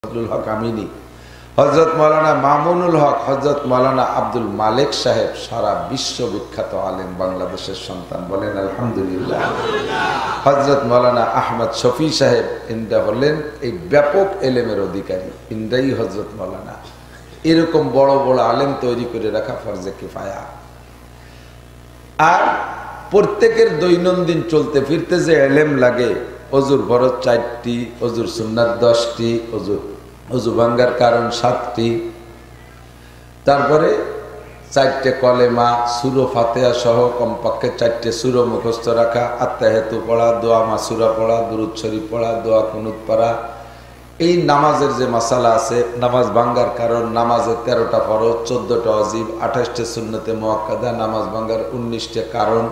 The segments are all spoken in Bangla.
ফজলুল হক আমিনী, হযরত মাওলানা মামুনুল হক, হযরত মাওলানা আব্দুল মালেক সাহেব সারা বিশ্ববিখ্যাত আলেম, বাংলাদেশের সন্তান, বলেন আলহামদুলিল্লাহ। হযরত মাওলানা আহমদ শফি সাহেব, ইনরা হলেন এই ব্যাপক এলেমের অধিকারী, ইনরাই হযরত মাওলানা। এরকম বড় বড় আলেম তৈরি করে রাখা ফরজে কিফায়া। আর প্রত্যেকের দৈনন্দিন চলতে ফিরতে যে এলেম লাগে, অজুর ফরজ 4টি, অজুর সুন্নাত 10টি, অজু ভাঙ্গার কারণ 7টি, তারপরে 4টে কলেমা, সূরা ফাতিহা সহ কমপক্ষে 4টে সূরা মুখস্থ রাখা, আত্তাহিয়াতু পড়া, দোয়া মাসুরা পড়া, দুরূদ শরীফ পড়া, দোয়া কুনুত পড়া। এই নামাজের যে মাসালা আছে, নামাজ ভাঙ্গার কারণ, নামাজের 13টা ফরজ, 14টা ওয়াজিব, 28টে সুন্নতে মুআক্কাদা, নামাজ ভাঙ্গার 19টে কারণ,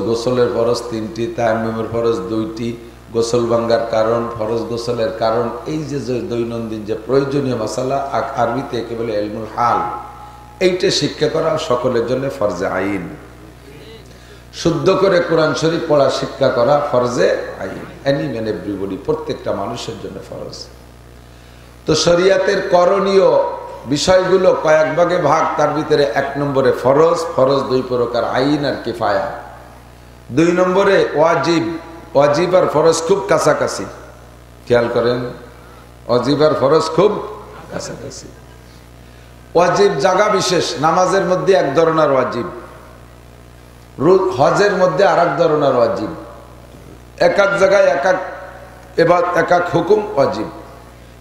গোসলের ফরজ 3টি, তায়াম্মুমের ফরজ 2টি, গোসল ভাঙ্গার কারণ, ফরজ গোসলের কারণ, এই যে দৈনন্দিন যে প্রয়োজনীয় মাসালা, আরবিতে একে বলে ইলমুল হাল, এইটা শিক্ষা করা সকলের জন্য ফরজে আইন। শুদ্ধ করে কোরআন শরীফ পড়া শিক্ষা করা ফরজে আইন, এনি ম্যান এভরিবডি, প্রত্যেকটা মানুষের জন্য ফরজ। তো শরীয়তের করণীয় বিষয়গুলো কয়েক ভাগে ভাগ, তার ভিতরে 1 নম্বরে ফরজ, ফরজ 2 প্রকার, আইন আর কিফায়া। 2 নম্বরে ওয়াজিব, ওয়াজিব আর ফরজ খুব কাছাকাছি, খেয়াল করেন, ওয়াজিব আর ফরজ খুব কাছাকাছি। ওয়াজিব জায়গা বিশেষ, নামাজের মধ্যে 1 ধরনের ওয়াজিব, হজের মধ্যে আর 1 ধরনের ওয়াজিব, এক এক জায়গায় এক এক হুকুম ওয়াজিব।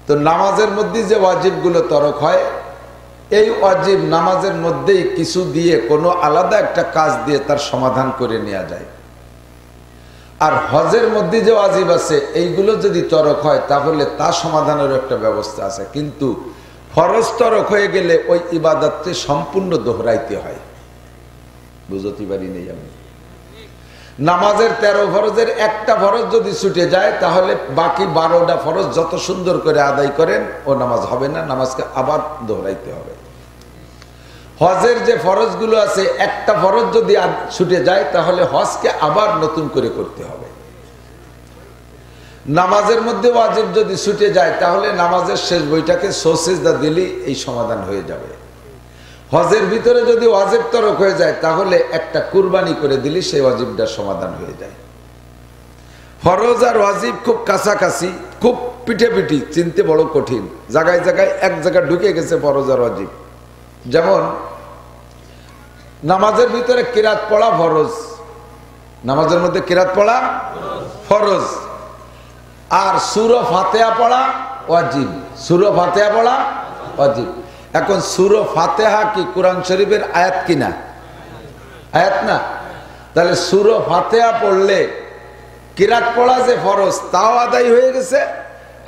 তো নামাজের মধ্যে যে ওয়াজিবগুলো তরক হয়, এই ওয়াজিব নামাজের মধ্যেই কিছু দিয়ে, কোনো আলাদা একটা কাজ দিয়ে তার সমাধান করে নেওয়া যায়। আর হজের মধ্যে যে ওয়াজিব আছে, এইগুলো যদি তরক হয় তাহলে তা সমাধানের একটা ব্যবস্থা আছে, কিন্তু ফরজ তরক হয়ে গেলে ওই ইবাদতটি সম্পূর্ণ দোহরাইতে হয়। বুঝতে পারি নেই আমি। নামাজের 13 ফরজের একটা ফরজ যদি ছুটে যায়, তাহলে বাকি 12টা ফরজ যত সুন্দর করে আদায় করেন ও নামাজ হবে না, নামাজকে আবার দোহরাইতে হবে। হজের যে ফরজগুলো আছে, একটা ফরজ যদি ছুটে যায়, তাহলে হজকে আবার নতুন করে করতে হবে। নামাজের মধ্যে ওয়াজিব যদি ছুটে যায়, তাহলে নামাজের শেষ বইটাকে সিজদা দিলেই এই সমাধান হয়ে যাবে। হজের ভিতরে যদি ওয়াজিব তরক হয়ে যায়, তাহলে একটা কুরবানি করে দিলে সেই ওয়াজিবটার সমাধান হয়ে যায়। ফরজ আর ওয়াজিব খুব কাছাকাছি, খুব পিঠে চিনতে বড় কঠিন, জায়গায় জায়গায় এক জায়গায় ঢুকে গেছে ফরজ আর ওয়াজিব। যেমন নামাজের ভিতরে কিরাত পড়া ফরজ, নামাজের মধ্যে কিরাত পড়া ফরজ, আর সূরা ফাতিহা পড়া ওয়াজিব, সূরা ফাতিহা পড়া ওয়াজিব। এখন সূরা ফাতিহা কি কোরআন শরীফের আয়াত কিনা? আয়াত না। তাহলে সূরা ফাতিহা পড়লে কিরাত পড়া যে ফরজ, তাও আদায় হয়ে গেছে,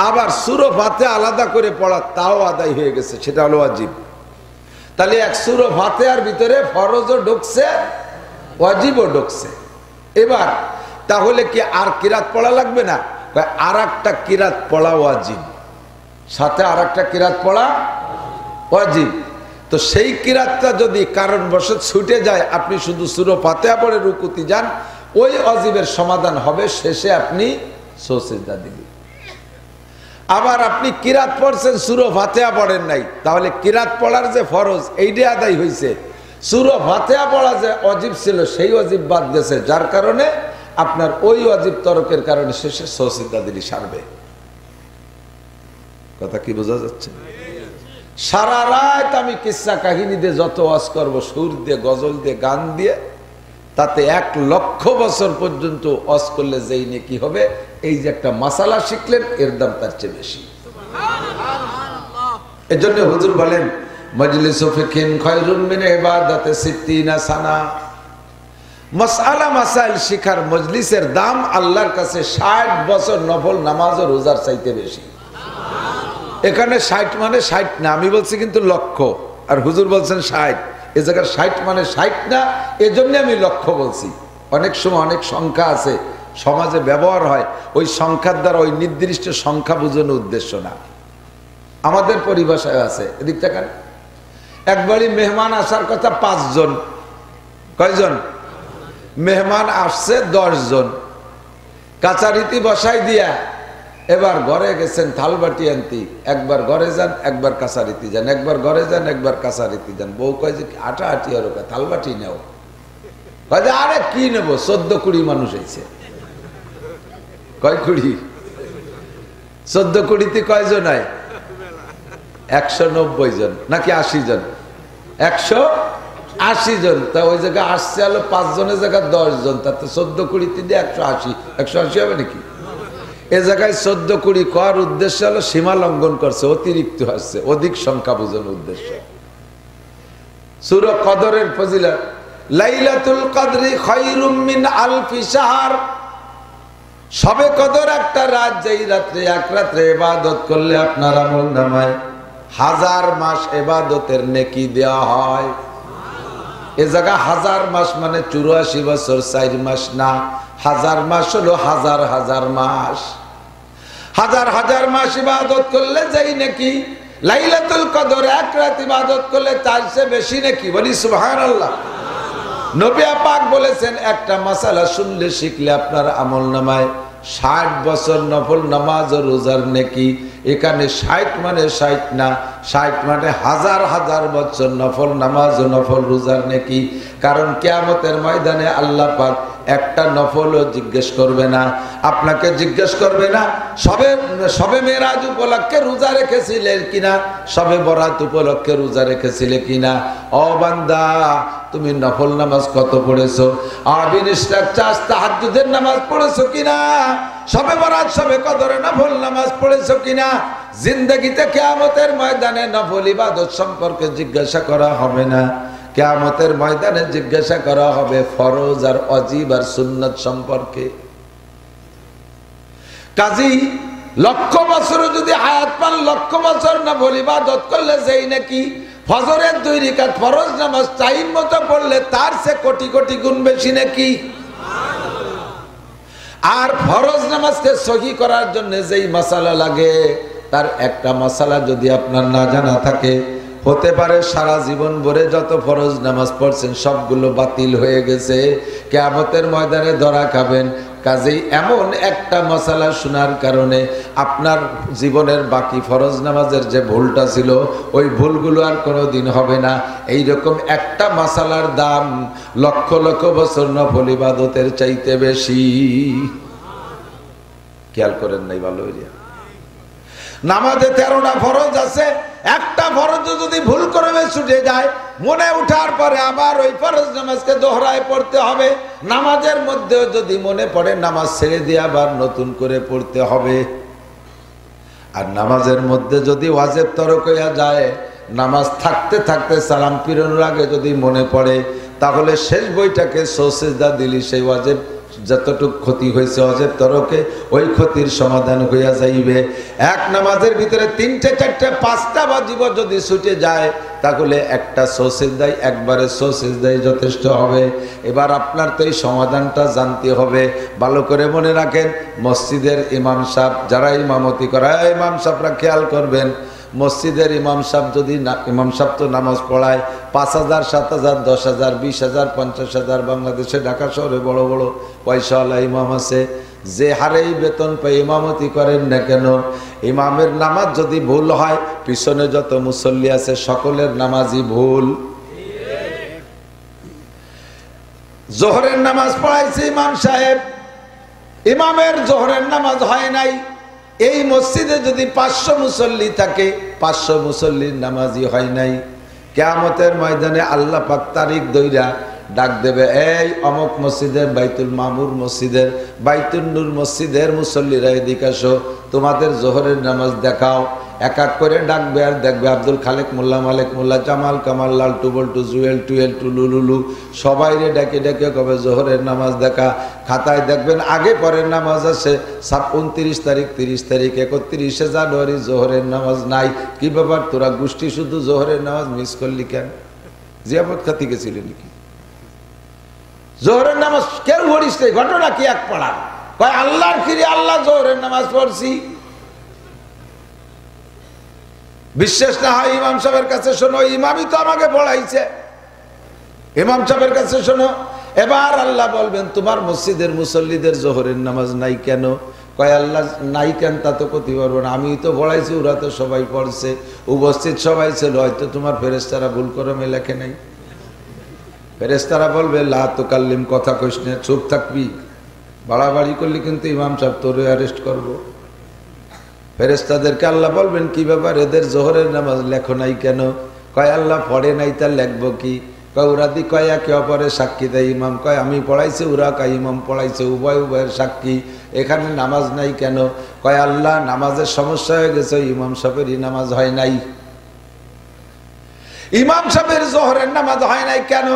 আবার সূরা ফাতিহা আলাদা করে পড়া, তাও আদায় হয়ে গেছে, সেটা হলো ওয়াজিব। তাহলে এক সূরা ফাতিহার ভিতরে ফরজও ঢুকছে, ওয়াজিবও ঢুকছে। এবার তাহলে কি আর কিরাত পড়া লাগবে না? আর একটা কিরাত পড়া ওয়াজিব, সাথে আর একটা কিরাত পড়া ওয়াজিব। তো সেই কিরাতটা যদি কারণবশত ছুটে যায়, আপনি শুধু সূরা ফাতিহা পড়ে রুকুতে যান, ওই ওয়াজিবের সমাধান হবে শেষে আপনি সিজদা দিবেন। আবার আপনি কিরাত পড়ছেন, সূরা ফাতিহা পড়েন নাই, তাহলে কিরাত পড়ার যে ফরজ এইটা আদায় হয়েছে, সূরা ফাতিহা পড়া যে ওয়াজিব ছিল সেই ওয়াজিব বাদ গেছে, যার কারণে আপনার ওই ওয়াজিব তরকের কারণে শেষে সিজদা দিলে সারবে। কথা কি বোঝা যাচ্ছে? সারা রাত আমি কিসসা কাহিনী দিয়ে যত ওয়াজ করব, সুর দিয়ে, গজল দিয়ে, গান দিয়ে, তাতে 1 লক্ষ বছর পর্যন্ত ওয়াজ করলে যেই নেকি হবে, এই যে একটা মাসালা শিখলেন, এর দাম তার চেয়ে বেশি। এজন্য হুজুর বলেন, মজলিসু ফিকহিন খায়রুম মিন ইবাদাতি 60 সানা। মাসআলা মাসাইল শিখার মজলিসের দাম আল্লাহর কাছে 60 বছর নফল নামাজ ও রোজার চাইতে বেশি। এখানে 60 মানে 60 না, আমি বলছি কিন্তু লক্ষ, আর হুজুর বলছেন 60। এ জায়গায় 60 মানে 60 না, এজন্য আমি লক্ষ বলছি। অনেক সময় অনেক সংখ্যা আছে সমাজে ব্যবহার হয়, ওই সংখ্যার দ্বারা ওই নির্দিষ্ট সংখ্যা বোঝানোর উদ্দেশ্য না। আমাদের পরিভাষায় আছে, এদিক তাকান, একবারই মেহমান আসার কথা 5 জন, কয়জন? মেহমান আসছে 10 জন, কাচারিতি বসাই দিয়া এবার ঘরে গেছেন থালবাটি আনতি, একবার ঘরে যান একবার কাছারিতে যান, একবার ঘরে যান একবার কাছারিতে যান। বউ কয় যে আটা আটি আর থালবাটি নেও। কয় যে আরে কি নেবো, 14-20 মানুষ হয়েছে। কয় 20? 14-20 কয়জন হয়? 190 জন নাকি 80 জন? 180 জন। তা ওই জায়গায় আসছে হলো 5 জনের জায়গায় 10 জন, তাতে 14-20 দিয়ে 180 হবে নাকি? এ জায়গায় 14-20 করার উদ্দেশ্য হলো সীমা লঙ্ঘন করছে, অতিরিক্ত আসছে, অধিক সংখ্যা বোঝানোর উদ্দেশ্য। সূরা কদরের ফজিলত, লাইলাতুল কদরি খায়রুম মিন আলফি শাহর। শবে কদর একটা রাত, যেই রাত্রে এক রাত্রে ইবাদত করলে আপনার আমলনামায় 1000 মাস ইবাদতের নেকি দেওয়া হয়। এ জায়গা 1000 মাস মানে 84 বছর 4 মাস না, 1000 মাস হলো হাজার হাজার মাস। হাজার হাজার মাস ইবাদত করলে যেই নাকি, লাইলাতুল কদর এক রাত ইবাদত করলে তার চেয়ে বেশি নাকি। বলি সুবহানাল্লাহ। নবী পাক বলেছেন একটা মাসালা শুনলে শিখলে আপনার আমলনামায় 60 বছর নফল নামাজ ও রোজার নেকি। এখানে 60 মানে 60 না, 60 মানে হাজার হাজার বছর নফল নামাজ ও নফল রোজার নেকি। কারণ কিয়ামতের ময়দানে আল্লাহ পাক একটা নফলও জিজ্ঞেস করবে না, আপনাকে জিজ্ঞেস করবে না সবে মেরাজ উপলক্ষে রোজা রেখেছিলে কিনা, সবে বরাত উপলক্ষে রোজা রেখেছিলে কিনা। ও বান্দা, তুমি নফল নামাজ কত পড়েছো? তাহাজ্জুদের নামাজ পড়েছো কিনা? সবে বরাত সবে কদরে নফল নামাজ পড়েছো কিনা? জিন্দেগিতে কিয়ামতের ময়দানে নফল ইবাদত সম্পর্কে জিজ্ঞাসা করা হবে না, কিয়ামতের ময়দানে জিজ্ঞাসা করা হবে ফরজ আর ওয়াজিব আর সুন্নাত সম্পর্কে। কাজী লক্ষ বছর যদি হায়াত পান, লক্ষ বছর নফল ইবাদত করলে যেই নাকি ফজরের 2 রাকাত ফরজ নামাজ টাইম মতো পড়লে তার চেয়ে কোটি কোটি গুণ বেশি নাকি। আর ফরজ নামাজকে সহি করার জন্য যেই মাসালা লাগে, তার একটা মাসালা যদি আপনার না জানা থাকে, হতে পারে সারা জীবন ভরে যত ফরজ নামাজ পড়ছেন সবগুলো বাতিল হয়ে গেছে, কিয়ামতের ময়দানে ধরা খাবেন। কাজেই এমন একটা মাসালা শোনার কারণে আপনার জীবনের বাকি ফরজ নামাজের যে ভুলটা ছিল, ওই ভুলগুলো আর কোনোদিন হবে না। এইরকম একটা মাসালার দাম লক্ষ লক্ষ বছর নফল ইবাদতের চাইতে বেশি। খেয়াল করেন নাই? ভালো হইয়া নামাজে 13টা ফরজ আছে, একটা ফরজ যদি ভুল করে ছুটে যায়, মনে উঠার পরে আবার ওই ফরজ নামাজকে দোহরায় পড়তে হবে। নামাজের মধ্যেও যদি মনে পড়ে, নামাজ ছেড়ে দিয়ে আবার নতুন করে পড়তে হবে। আর নামাজের মধ্যে যদি ওয়াজিব তরক হইয়া যায়, নামাজ থাকতে থাকতে সালাম ফিরানোর আগে যদি মনে পড়ে, তাহলে শেষ বইটাকে সৌসিজদা দিলি সেই ওয়াজিব যতটুক ক্ষতি হয়েছে ওয়াজিব তরকে, ওই ক্ষতির সমাধান হইয়া যাইবে। এক নামাজের ভিতরে 3টে 4টে 5টা ওয়াজিব যদি ছুটে যায়, তাহলে একটা সৌসিজদাই, একবারে সৌসিজদাই যথেষ্ট হবে। এবার আপনার তো এই সমাধানটা জানতে হবে। ভালো করে মনে রাখেন, মসজিদের ইমাম সাহেব যারা ইমামতি করায়, ইমাম সাহেবরা খেয়াল করবেন, মসজিদের ইমাম সাহেব যদি ইমাম সাহেব তো নামাজ পড়ায় 5,000, 7,000, 10,000, 20,000, 50,000। বাংলাদেশে ঢাকা শহরে বড় বড় পয়সাওয়ালা ইমাম আছে, যে হারেই বেতন পেয়ে ইমামতি করেন না কেন, ইমামের নামাজ যদি ভুল হয়, পিছনে যত মুসল্লি আছে সকলের নামাজই ভুল। জোহরের নামাজ পড়াইছে ইমাম সাহেব, ইমামের জোহরের নামাজ হয় নাই। এই মসজিদে যদি 500 মুসল্লি থাকে, 500 মুসল্লির নামাজই হয় নাই। কিয়ামতের ময়দানে আল্লাহ পাক তারিখ দইরা ডাক দেবে, এই অমুক মসজিদের, বাইতুল মামুর মসজিদের, বাইতুল নূর মসজিদের মুসল্লিরা এদিকে আসো, তোমাদের জোহরের নামাজ দেখাও। এক এক করে ডাকবে আর দেখবে আব্দুল খালেক মোল্লা, মালেক মোল্লা, জামাল কামাল, লালটু বল্টু, জুয়েল টুয়েল, টুলু লুলু, সবাই রে ডেকে ডেকে কবে জোহরের নামাজ দেখা। খাতায় দেখবেন আগে পরের নামাজ আছে 29 তারিখ, 30 তারিখ, 31শে জানুয়ারি জোহরের নামাজ নাই। কি ব্যাপার, তোরা গোষ্ঠী শুধু জোহরের নামাজ মিস করলি কেন? জিয়াফত খাতি গেছিলি নাকি? জোহরের নামাজ কেউ পড়িস নাই, ঘটনা কি এক পড়া? কয় আল্লাহর ফিরে আল্লাহ জোহরের নামাজ পড়ছি। বিশ্বাস না হয় ইমাম সাহেবের কাছে শোনো, ইমামই তো আমাকে পড়াইছে, ইমাম সাহেবের কাছে শোনো। এবার আল্লাহ বলবেন, তোমার মসজিদের মুসল্লিদের জোহরের নামাজ নাই কেন? কয় আল্লাহ নাই কেন তা তো করতে পারবো না, আমি তো পড়াইছি, ওরা তো সবাই পড়ছে, উপস্থিত সবাই ছিল, হয়তো তোমার ফেরেশতারা ভুল করমে লেখে নাই। ফেরেশতারা বলবে লা তুকাল্লিম, কথা কইস না, চুপ থাকবি, বাড়াবাড়ি করলে কিন্তু ইমাম সাহেব তোরে অ্যারেস্ট করবো। ফেরেশতাদেরকে আল্লাহ বলবেন কি ব্যাপার, এদের জোহরের নামাজ লেখো নাই কেন? কয় আল্লাহ পড়ে নাই, তার লেখবো কি? কয় ওরা দি কয় একে অপরের সাক্ষী দেয়, ইমাম কয় আমি পড়াইছি, ওরা কয় ইমাম পড়াইছে, উভয় উভয়ের সাক্ষী, এখানে নামাজ নাই কেন? কয় আল্লাহ নামাজের সমস্যা হয়ে গেছে, ইমাম সাহেবেরই নামাজ হয় নাই। ইমাম সাহেবের জোহরের নামাজ হয় নাই কেন?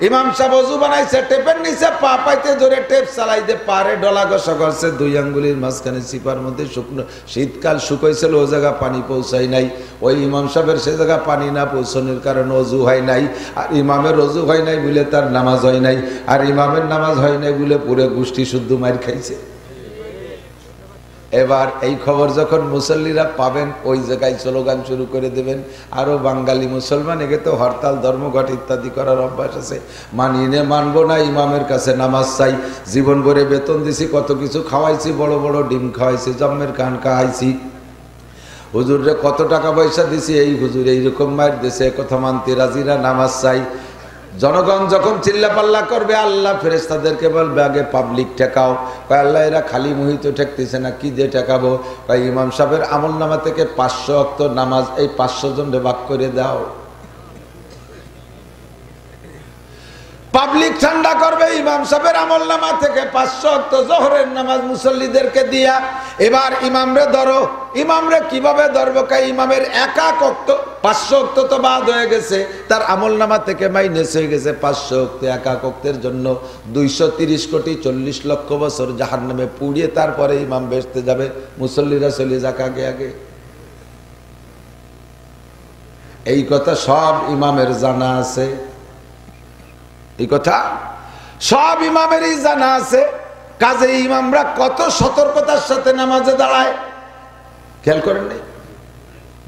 ইমাম সাহেব ওযু বানাইছে, টেপের নিচে পা পাইতে ধরে টেপ চালাইতে পারে, ডলা ঘষা করছে, 2 আঙ্গুলের মাঝখানে চিপার মধ্যে শুকনো, শীতকাল শুকাইছিল, ও জায়গা পানি পৌঁছাই নাই। ওই ইমাম সাহেবের সে জায়গা পানি না পৌঁছানোর কারণে অজু হয় নাই, আর ইমামের অজু হয় নাই বলে তার নামাজ হয় নাই, আর ইমামের নামাজ হয় নাই বলে পুরো গোষ্ঠী শুদ্ধ মার খাইছে। এবার এই খবর যখন মুসল্লিরা পাবেন, ওই জায়গায় স্লোগান শুরু করে দেবেন। আরো বাঙালি মুসলমান, একে তো হরতাল ধর্মঘট ইত্যাদি করার অভ্যাস আছে, মানিয়ে মানবো না, ইমামের কাছে নামাজ চাই, জীবন ভরে বেতন দিছি, কত কিছু খাওয়াইছি, বড় বড় ডিম খাওয়াইছি, জম্মের কান খাওয়াইছি, হুজুরে কত টাকা পয়সা দিছি, এই হুজুর এইরকম মার দেশে, কথা মানতে রাজিরা, নামাজ চাই। জনগণ যখন চিল্লাপাল্লা করবে, আল্লাহ ফেরেশতাদেরকে বলবে আগে পাবলিক ঠেকাও। কয় আল্লাহ এরা খালি মুহিত ঠেকতেছে না, কি দিয়ে ঠেকাবো? কয় ইমাম সাহেবের আমলনামা থেকে 500 ওয়াক্ত নামাজ এই 500 জনকে ভাগ করে দাও। পাবলিক ঠান্ডা করবে, ইমাম সাহেবের আমলনামা থেকে 500 ওয়াক্ত জোহরের নামাজ মুসল্লিদেরকে দিয়া। এবার ইমামরে ধরো, ইমামরে কিভাবে ধরবো? কয় ইমামের একা ওয়াক্ত 500 ওয়াক্ত তো বাদ হয়ে গেছে, তার আমলনামা থেকে মাইনাস হয়ে গেছে 500 ওয়াক্ত। একা ওয়াক্তের জন্য 230 কোটি 40 লক্ষ বছর জাহান্নামে পুড়িয়ে তারপরে ইমাম বেহেশতে যাবে, মুসল্লিরা চলে যাক আগে আগে। এই কথা সব ইমামের জানা আছে, এই কথা সব ইমামেরই জানা আছে। কাজে ইমামরা কত সতর্কতার সাথে নামাজে দাঁড়ায়, খেয়াল করেন নাই?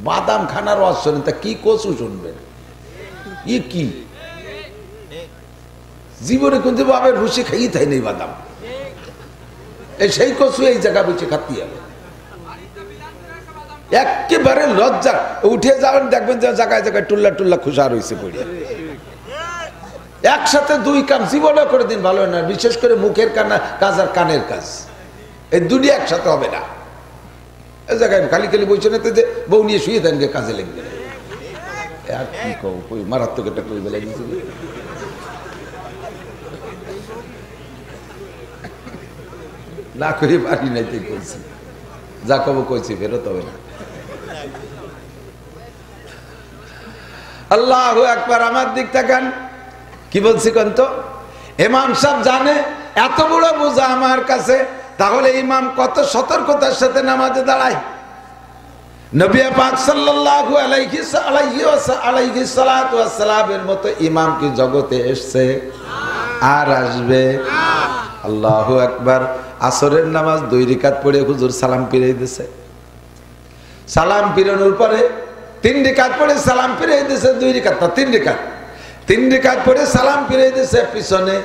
বাদাম খানার ওয়াজ শোনেন, তা কি কচু শুনবেন? ই কি জীবনে কিন্তু বাবের ভুষি খাই তাই নেই বাদাম, এই সেই কচু এই জায়গা বুঝে খাতি হবে। একেবারে লজ্জা, উঠে যাবেন দেখবেন যে জায়গায় জায়গায় টুল্লা টুল্লা খুশা রয়েছে পড়িয়া। একসাথে 2 কাজ জীবনে করে দিন ভালো না, বিশেষ করে মুখের কাজ আর কানের কাজ, এই দুটি একসাথে হবে না। এই জায়গায় খালি খালি বসে নিতে যে বউ নিয়ে শুয়ে দেন, কাজে লেগে আর কি কই মারাত্মক একটা কই বেলা গেছিল। না করে পারি নাই, তাই কইছি, যা কব কইছি, ফেরত হবে না। আল্লাহু আকবার। আমার দিক তাকান, কি বলছি কন্ত? ইমাম সাহেব জানে এত বড় বোঝা আমার কাছে, তাহলে ইমাম কত সতর্কতার সাথে নামাজে দাঁড়ায়। নবী পাক সাল্লাল্লাহু আলাইহি সাল্লাতু ওয়াস সালামের মতো ইমাম কি জগতে এসেছে আর আসবে? আল্লাহু আকবার। আসরের নামাজ 2 রাকাত পড়ে হুজুর সালাম ফিরিয়ে দিয়েছে, সালাম ফিরানোর পরে 3 রাকাত পড়ে সালাম ফিরিয়ে দিয়েছে, 2 রাকাত না 3 রাকাত, 3 রাকাত পড়ে সালাম ফিরিয়ে দিয়েছে। পিছনে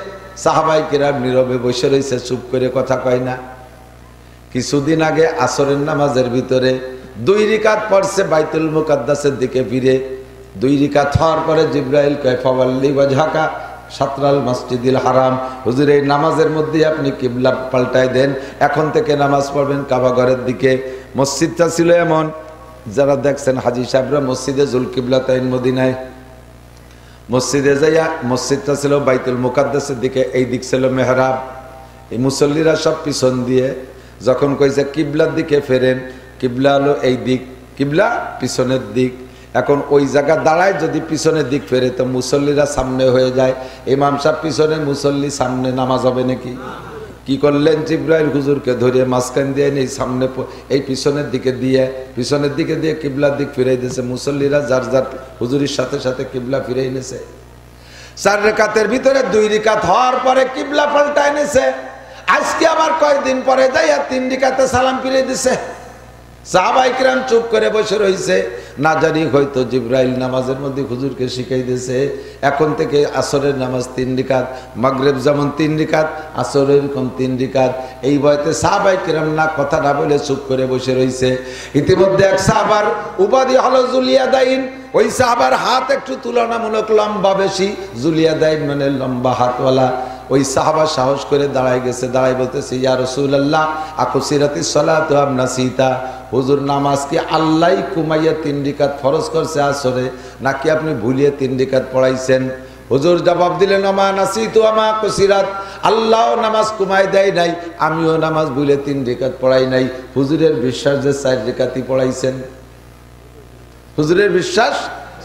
সাহাবায়ে কিরাম নীরবে বসে রয়েছে, চুপ করে কথা কয় না। কিছুদিন আগে আসরের নামাজের ভিতরে 2 রাকাত পড়ছে, বাইতুল মুকাদ্দাসের দিকে ফিরে 2 রাকাত হওয়ার পরে জিবরাইল কয় ফাওয়াল্লি ওয়াজহাকা শাতরাল মসজিদিল হারাম, হুজুর এই নামাজের মধ্যে আপনি কিবলা পাল্টায় দেন, এখন থেকে নামাজ পড়বেন কাবা ঘরের দিকে। মসজিদটা ছিল এমন, যারা দেখছেন হাজী সাহেবরা মসজিদে জুল কিবলাতাইন মদিনায়, মসজিদে যাইয়া মসজিদটা ছিল বাইতুল মুকাদ্দাসের দিকে, এই দিক ছিল মেহরাব। এই মুসল্লিরা সব পিছন দিয়ে যখন কইছে কিবলার দিকে ফেরেন, কিবলা হলো এই দিক, কিবলা পিছনের দিক। এখন ওই জায়গা দাঁড়ায় যদি পিছনের দিক ফেরে তো মুসল্লিরা সামনে হয়ে যায়, ইমাম সাহেব পিছনে, মুসল্লি সামনে, নামাজ হবে নাকি? কি করলেন? জিবরাইল হুজুরকে ধরে মাঝখান দিয়ে নেই সামনে, এই পিছনের দিকে দিয়ে কিবলার দিক ফিরাই দিয়েছে। মুসল্লিরা যার যার হুজুরের সাথে সাথে কিবলা ফিরাই নিয়েছে। 4 রাকাতের ভিতরে 2 রাকাত হওয়ার পরে কিবলা পাল্টায় নিয়েছে। আজকে আবার কয়েকদিন পরে যাইয়া 3 রাকাতে সালাম ফিরিয়ে দিছে। সাহাবায়ে কিরাম চুপ করে বসে রয়েছে। না জানি হয়তো জিব্রাইল নামাজের মধ্যে হুজুরকে শিখাই দিয়েছে এখন থেকে আসরের নামাজ 3 রাকাত, মাগরিব যেমন 3 রাকাত, আসর এরকম 3 রাকাত। এই বয়তে সাহাবায়ে কেরাম না কথা না বলে চুপ করে বসে রইছে। ইতিমধ্যে এক সাহাবার উপাধি হলো জুলিয়াদাইন। ওই সাহাবার হাত একটু তুলনামূলক লম্বা বেশি, জুলিয়াদাইন মানে লম্বা হাতওয়ালা। ওই সাহাবা সাহস করে দাঁড়ায় গেছে, দাঁড়ায় বলতেছে ইয়া রাসূলুল্লাহ আকুসিরাতিস সালাতু আম নাসিতা, হুজুর নামাজ কি আল্লাহ কুমাইয়া 3 রাকাত ফরজ করছে আসরে, নাকি আপনি ভুলিয়ে 3 রাকাত পড়াইছেন? হুজুর জবাব দিলেন আমা নাসিতু আমা কুসিরাত, আল্লাহ নামাজ কুমাই দেয় নাই, আমিও নামাজ ভুলে 3 রাকাত পড়াই নাই। হুজুরের বিশ্বাস যে 4 রাকাতই পড়াইছেন, হুজুরের বিশ্বাস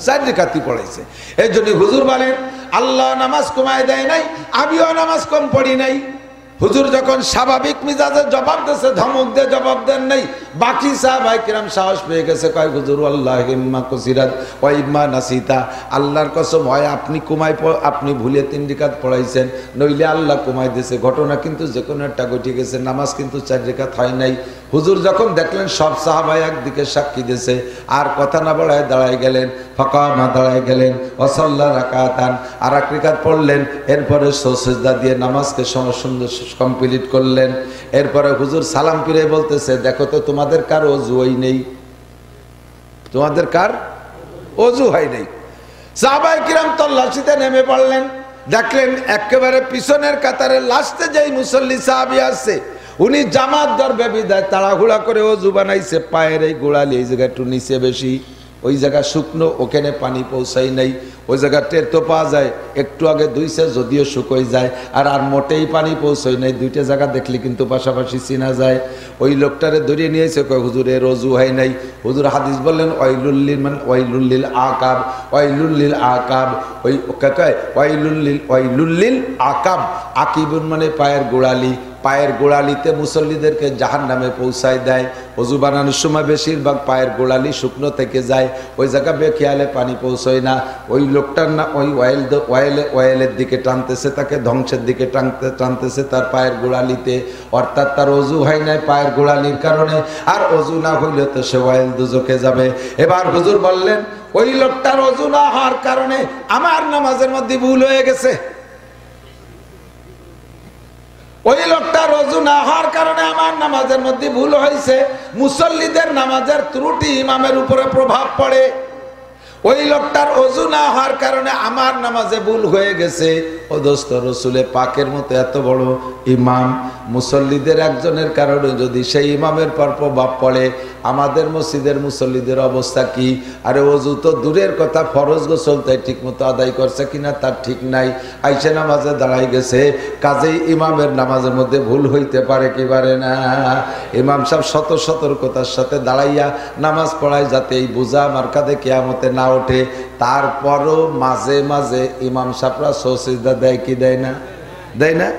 4 রাকাতই পড়াইছে। এই জন্য হুজুর বলেন আল্লাহ নামাজ কমায় দেয় নাই, আমিও নামাজ কম পড়ি নাই। হুজুর যখন স্বাভাবিক মিজাজে জবাব দিয়েছে, ধমক দিয়ে জবাব দেন নাই। বাকি সাহাবায়ে কেরাম সাহস পেয়ে গেছে, কয় হুজুর আল্লাহি ইম্মা কুসিরাত ওয়া ইম্মা নাসিতা, আল্লাহর কসম হয় আপনি কুমাই আপনি ভুলে 3 রাকাত পড়াইছেন, নইলে আল্লাহ কুমাই দিয়েছে। ঘটনা কিন্তু যে কোনো একটা ঘটে গেছে, নামাজ কিন্তু 4 রাকাত হয় নাই। হুজুর যখন দেখলেন সব সাহাবা একদিকে সাক্ষী দিয়েছে, আর কথা না বলায় দাঁড়ায় গেলেন, ফাকামা দাঁড়ায় গেলেন, ওয়াসাল্লা রাকাতান আর 1 রাকাত পড়লেন। এরপরে সুজদা দিয়ে নামাজকে সুন্দর কমপ্লিট করলেন। এরপরে হুজুর সালাম ফিরে বলতেছে দেখো তো তোমাদের কার ওযু হয় নেই, তোমাদের কার ওযু হয় নেই। সাহাবায়ে কিরাম তল্লাশিতে নেমে পড়লেন, দেখলেন একেবারে পিছনের কাতারে লাস্টে যেই মুসল্লি সাহাবী আছে উনি জামাত ধরবে বিদায় তাড়াহুড়া করে ওযু বানাইছে, পায়ের এই গোড়ালি এই জায়গা একটু নিচে বেশি, ওই জায়গা শুকনো, ওখানে পানি পৌঁছাই নাই। ওই জায়গা টের তো পাওয়া যায়, একটু আগে ধুইছে যদিও শুকোই যায়, আর মোটেই পানি পৌঁছাই নাই। 2টা জায়গা দেখলে কিন্তু পাশাপাশি চিনা যায়। ওই লোকটারে ধরিয়ে নিয়েছে, কয় হুজুর এর ওযু হয় নাই। হুজুর হাদিস বললেন ওয়াইলুল আকাব, ওয়াইলুল আকাব, ওই কয় ওয়াইলুল আকাব, আকিবুন মানে পায়ের গোড়ালি, পায়ের গোড়ালিতে মুসল্লিদেরকে জাহান্নামে পৌঁছায় দেয়। ওযু বানানোর সময় বেশিরভাগ পায়ের গোড়ালি শুকনো থেকে যায়, ওই জায়গা বেখেয়ালে পানি পৌঁছয় না। ওই লোকটার না ওই ওয়াইলের দিকে টানতেছে, তাকে ধ্বংসের দিকে টানতেছে তার পায়ের গোড়ালিতে, অর্থাৎ তার ওযু হয় নাই পায়ের গোড়ালির কারণে, আর ওযু না হইলে তো সে ওয়াইল দুজকে যাবে। এবার হুজুর বললেন ওই লোকটার ওযু না হওয়ার কারণে আমার নামাজের মধ্যে ভুল হয়ে গেছে, ওই লোকটার ওযু না হওয়ার কারণে আমার নামাজের মধ্যে ভুল হয়েছে। মুসল্লিদের নামাজের ত্রুটি ইমামের উপরে প্রভাব পড়ে, ওই লোকটার ওযু না হওয়ার কারণে আমার নামাজে ভুল হয়ে গেছে। ও দোস্ত, রসুলে পাকের মতো এত বড় ইমাম, মুসল্লিদের একজনের কারণে যদি সেই ইমামের পর প্রভাব পড়ে, আমাদের মসজিদের মুসল্লিদের অবস্থা কি? আরে ওযু তো দূরের কথা, ফরজ গোসল তাই ঠিক মতো আদায় করছে কিনা তার ঠিক নাই, আইসে নামাজে দাঁড়াই গেছে, কাজেই ইমামের নামাজের মধ্যে ভুল হইতে পারে কি পারে না? ইমাম সাহেব সতর্কতার সাথে দাঁড়াইয়া নামাজ পড়ায় যাতে এই বোঝা আমার কাঁধে কিয়ামতে না ওঠে। তারপরও মাঝে মাঝে ইমাম সাহেবরা সুজদা দেয় কি দেয় না? দেয় না?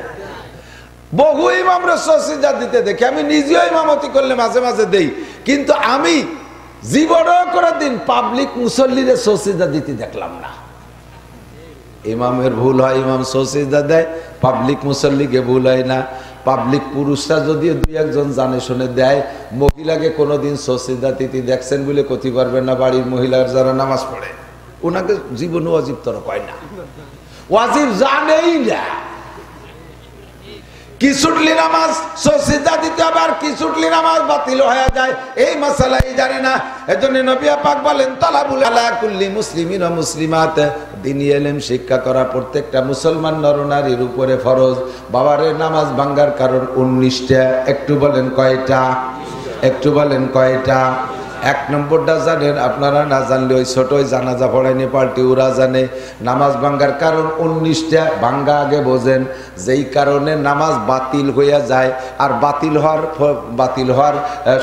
বহু ইমামরা সুজদা দিতে দেখি, আমি নিজেও ইমামতি করলে মাঝে মাঝে দেই, কিন্তু আমি জীবনও করে দিন পাবলিক মুসল্লিরে সুজদা দিতে দেখলাম না। ইমামের ভুল হয়, ইমাম সুজদা দেয়, পাবলিক মুসল্লিকে ভুল হয় না। পাবলিক পুরুষরা যদিও 2-1 জানে শুনে দেয়, মহিলাকে কোনোদিন সুজদা দিতে দেখছেন বলে কতি পারবেন না। বাড়ির মহিলার যারা নামাজ পড়ে ওনাকে জীবনে ওয়াজিব তর পায় না, ওয়াজিব জানেই না। কিছুটলি নামাজ সুজদা দিতে হবে, আর কিছুটলি নামাজ বাতিল হয়ে যায়, এই মাসালাই জানে না। এজন্য নবী পাক বলেন তালাবুল আলা কুল্লি মুসলিমিন ওয়া মুসলিমাত, দ্বীনি ইলম শিক্ষা করা প্রত্যেকটা মুসলমান নরনারীর উপরে ফরজ। বাবারে নামাজ ভাঙ্গার কারণ 19টা, একটু বলেন কয়টা? একটু বলেন কয়টা? 1 নম্বরটা জানেন আপনারা, না জানলে ওই ছোটই জানাজা পড়ায়নি পাল্টি ওরা জানে। নামাজ ভাঙ্গার কারণ 19টা, ভাঙ্গা আগে বোঝেন। যেই কারণে নামাজ বাতিল হইয়া যায়, আর বাতিল হওয়ার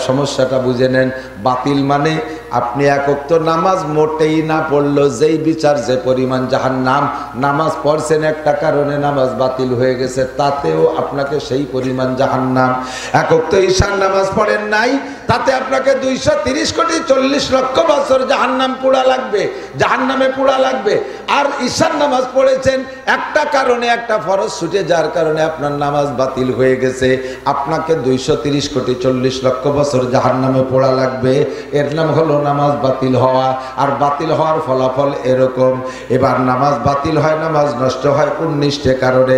সমস্যাটা বুঝে নেন। বাতিল মানে আপনি 1 ওয়াক্ত নামাজ মোটেই না পড়লো, যেই বিচার যে পরিমাণ জাহান্নাম, নামাজ পড়ছেন একটা কারণে নামাজ বাতিল হয়ে গেছে, তাতেও আপনাকে সেই পরিমাণ জাহান্নাম। 1 ওয়াক্ত ঈশার নামাজ পড়েন নাই, তাতে আপনাকে 230 কোটি 40 লক্ষ বছর জাহান্নাম পোড়া লাগবে, জাহান্নামে পোড়া লাগবে। আর ঈশার নামাজ পড়েছেন একটা কারণে, একটা ফরজ ছুটে যার কারণে আপনার নামাজ বাতিল হয়ে গেছে, আপনাকে 230 কোটি 40 লক্ষ বছর জাহান্নামে পোড়া লাগবে। এর নাম হলো নামাজ বাতিল হওয়া। আর বাতিল হওয়ার ফলাফল এরকম, এবার নামাজ বাতিল হয়, নামাজ নষ্ট হয় 19টা কারণে।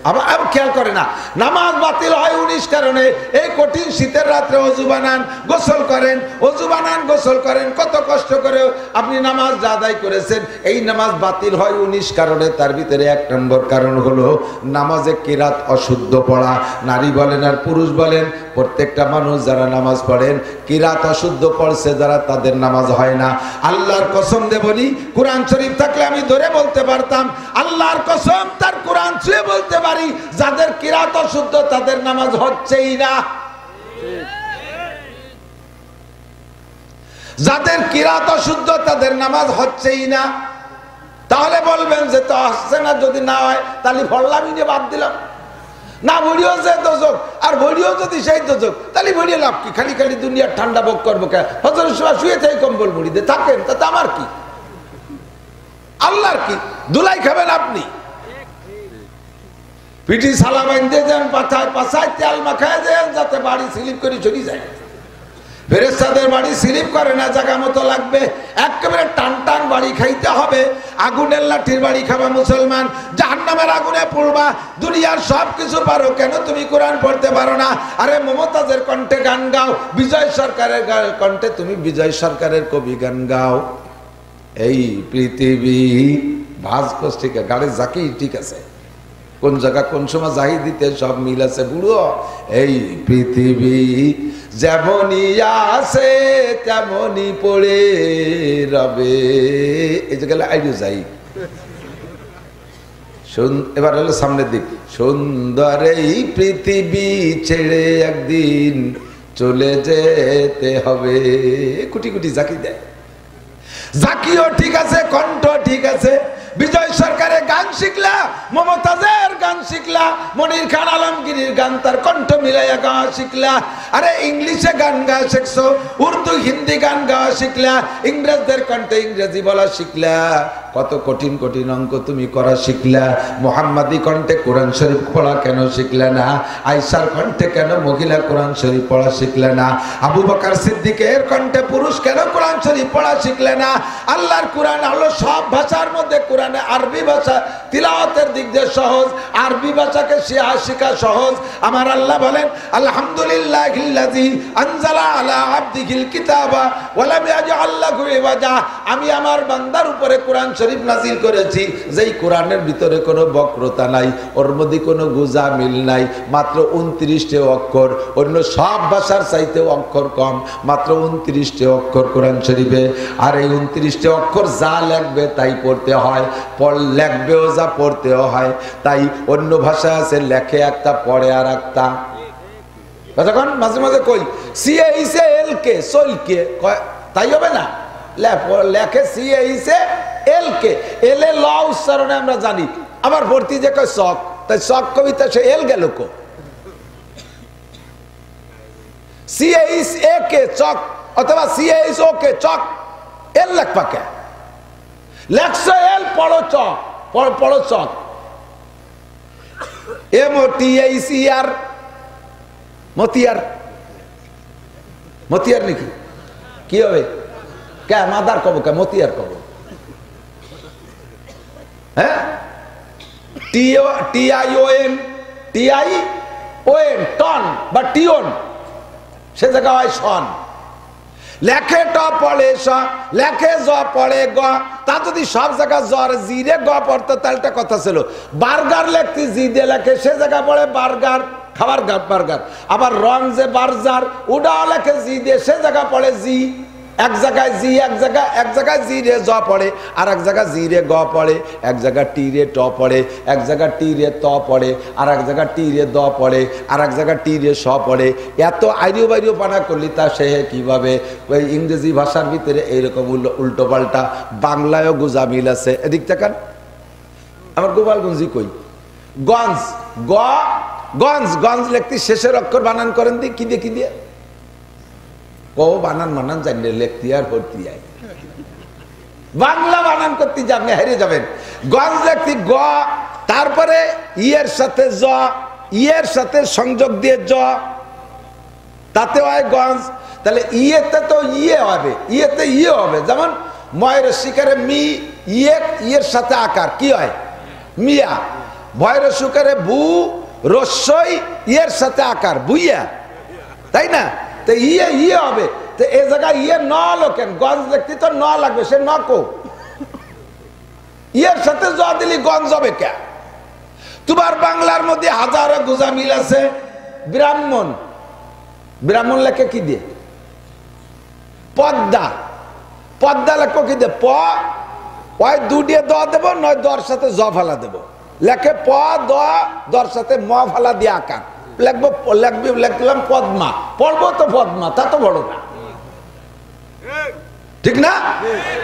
আবার খেয়াল করে না, নামাজ বাতিল হয় 19 কারণে। এই কঠিন শীতের রাত্রে অজু বানান, গোসল করেন, অজু বানান, গোসল করেন, কত কষ্ট করে আপনি নামাজ আদায় করেছেন, এই নামাজ বাতিল হয় 19 কারণে। তার ভিতরে 1 নম্বর কারণ হলো নামাজে কিরাত অশুদ্ধ পড়া। নারী বলেন আর পুরুষ বলেন, প্রত্যেকটা মানুষ যারা নামাজ পড়েন কিরাত অশুদ্ধ পড়ছে যারা, তাদের নামাজ হয় না। আল্লাহর কসম দিয়ে বলি, কোরআন শরীফ থাকলে আমি ধরে বলতে পারতাম, আল্লাহর কসম তার কোরআন ছুঁয়ে বলতে পারি, যাদের কিরাত অশুদ্ধ তাদের নামাজ হচ্ছেই না। যাদের কিরাত অশুদ্ধ তাদের নামাজ হচ্ছেই না। তাহলে বলবেন যে তো আসছে না, যদি না হয় তাহলে পড়লামই যে বাদ দিলাম না। ভরিও যে দোজক, আর ভরিও যদি সেই দোজক, তাহলে ভরিয়ে লাভ কি? খালি খালি দুনিয়ার ঠান্ডা ভোগ করবো কে? হজরের সময় শুয়ে থেকে কম্বল মুড়ি দিয়ে থাকেন, তাতে আমার কি? আল্লাহর কি? দুলাই খাবেন আপনি? পিঠি সালা বাঁধতে যান, পাছায় পাছায় তেল মাখায় যান, যাতে বাড়ি স্লিপ করে চলে যায়। ফেরেশতাদের বাড়ি স্লিপ করে না, জায়গা মতো লাগবে, একেবারে টান টান বাড়ি খাইতে হবে। আগুনের লাঠির বাড়ি খাবা মুসলমান, জাহান্নামের আগুনে পড়বা। দুনিয়ার সব কিছু পারো, কেন তুমি কোরআন পড়তে পারো না? আরে মমতাজের কণ্ঠে গান গাও, বিজয় সরকারের কণ্ঠে তুমি বিজয় সরকারের কবি গান গাও। এই পৃথিবী ভাজকোষ ঠিক আছে, গাড়ি জাকি ঠিক আছে, কোন জায়গা কোন সময় জাহি দিতে সব মিল আছে বুড়ো। এই পৃথিবী যেমনই আছে তেমনই পড়ে রবে। এই যে গেলে আইডিও যাই। এবার হলো সামনের দিক। সুন্দর এই পৃথিবী ছেড়ে একদিন চলে যেতে হবে। কুটি কুটি জাকি দেয়, জাকিও ঠিক আছে, কণ্ঠ ঠিক আছে। বিজয় সরকারের গান শিখলা, মমতাজের গান শিখলা, মনির খান আলমগীরের গান তার কণ্ঠ মিলাইয়া গাওয়া শিখলা। আরে ইংলিশে গান গাওয়া শিখছো, উর্দু হিন্দি গান গাওয়া শিখলা, ইংরেজদের কণ্ঠে ইংরেজি বলা শিখলা, কত কঠিন কঠিন অঙ্ক তুমি করা শিখলা। মোহাম্মদী কণ্ঠে কোরআন শরীফ পড়া কেন শিখলে না? আয়েশার কণ্ঠে কেন মহিলা কোরআন শরীফ পড়া শিখলে না? আবু বকর সিদ্দিকের কণ্ঠে পুরুষ কেন কোরআন শরীফ পড়া শিখলে না? আল্লাহর কোরআন হলো সব ভাষার মধ্যে, কোরআনে আরবি ভাষা তিলাওয়াতের দিক দিয়ে সহজ, আরবি ভাষাকে শিখা সহজ। আমার আল্লাহ বলেন, আলহামদুলিল্লাহিল্লাযী আনজালা আলা আবদিহিল কিতাবা ওয়া লাম ইয়াজআল লাহু ইওয়াজা। আমি আমার বান্দার উপরে কোরআন শরীফ নাজিল করেছি, যেই কোরআনের ভিতরে কোনো বক্রতা নাই, ওর মধ্যে কোনো গুজা মিল নাই, মাত্র 29টে অক্ষর। অন্য সব ভাষার চাইতেও অক্ষর কম, মাত্র 29টে অক্ষর কোরআন শরীফে। আর এই 29টে অক্ষর যা লাগবে তাই পড়তে হয়, লেখবেও যা পড়তেও হয়। তাই অন্য ভাষা আছে লেখে একটা পড়ে আর একটা। তখন মাঝে মাঝে কই সিএ ইসে এল কে সল কে, তাই হবে না? লেখে সিএ ইসে এল কে, এল এ ল উচ্চারণে আমরা জানি। আবার ভর্তি যে কয় শখ, তাই শখ কবিতা সে এল গেল কো। সিএ ইস এ কে চক, অথবা সিএ ইস ও কে চক, এল লেখবা কে? লেখছো এল, পড়ো চক, পড়ো chalk. M O T H E R, মতিয়ার, মতিয়ার নাকি কি হবে? কে মাদার কব, কে মতিয়ার কব? হ্যাঁ, টিআইওএন, টিআইওএন টন বা টিওন, সে জায়গা হয় সন। লেখে ট পড়ে স, লেখে জ পড়ে গ। তা যদি সব জায়গা জ্বর জিরে গ পড়তো তাহলে একটা কথা ছিল। বার্গার লেখতে জি দিয়ে লেখে, সে জায়গা পড়ে বার্গার, খাবার বার্গার। আবার রং যে বার্জার, ওটাও লেখে জি দিয়ে, সে জায়গা পড়ে জি। এক জায়গায় জি, এক জায়গায় জি রে জ পড়ে, আর এক জায়গায় জি রে গ পড়ে, এক জায়গায় টি রে ট পড়ে, এক জায়গায় টি রে ত পড়ে, আর এক জায়গায় টি রে দ পড়ে, আর এক জায়গায় টি রে স পড়ে। এত আইরিও বাইরিও পানা করলি তা সে কিভাবে? ওই ইংরেজি ভাষার ভিতরে এইরকম উল্টো পাল্টা, বাংলায়ও গুজা মিল আছে। এদিক তাকান, আমার গোপালগঞ্জি কই গঞ্জ, গ গঞ্জ, গঞ্জ লিখতে শেষের অক্ষর বানান করেন দি কি দিয়ে, কি দিয়ে কো বানান মানান জানলে লেখতি আর ভর্তি আয়। বাংলা বানান করতে যে আপনি হেরে যাবেন। গঞ্জ লিখতে গ, তারপরে ইয়ের সাথে জ, ইয়ের সাথে সংযোগ দিয়ে জ, তাতে হয় গঞ্জ। তাহলে ইয়েতে তো ইয়ে হবে, ইয়েতে ইয়ে হবে। যেমন ময়ের শিকারে মি, ইয়ে ইয়ের সাথে আকার কি হয় মিয়া। ভয়ের সুকারে ভু, রস্যই ইয়ের সাথে আকার বুইয়া, তাই না? তো ইয়ে ইয়ে হবে। তো এই জায়গায় ইয়ে ন লোকেন, গঞ্জ দেখতে তো ন লাগবে, সে ন কো ইয়ের সাথে জ দিলি গঞ্জ হবে কে? তোমার বাংলার মধ্যে হাজারো গুজামিল আছে। ব্রাহ্মণ, ব্রাহ্মণ লেখে কি দিয়ে? পদ্মা, পদ্মা লেখো কি দিয়ে? প, ওই দু দিয়ে দ দেবো, নয় দর সাথে জ ফালা দেবো। লেখে প দ, দর সাথে ম ফালা দিয়ে আকার লিখবো, লিখলাম পদ্মা, পড়বো তো পদ্মা, তা তো বড় না, ঠিক না?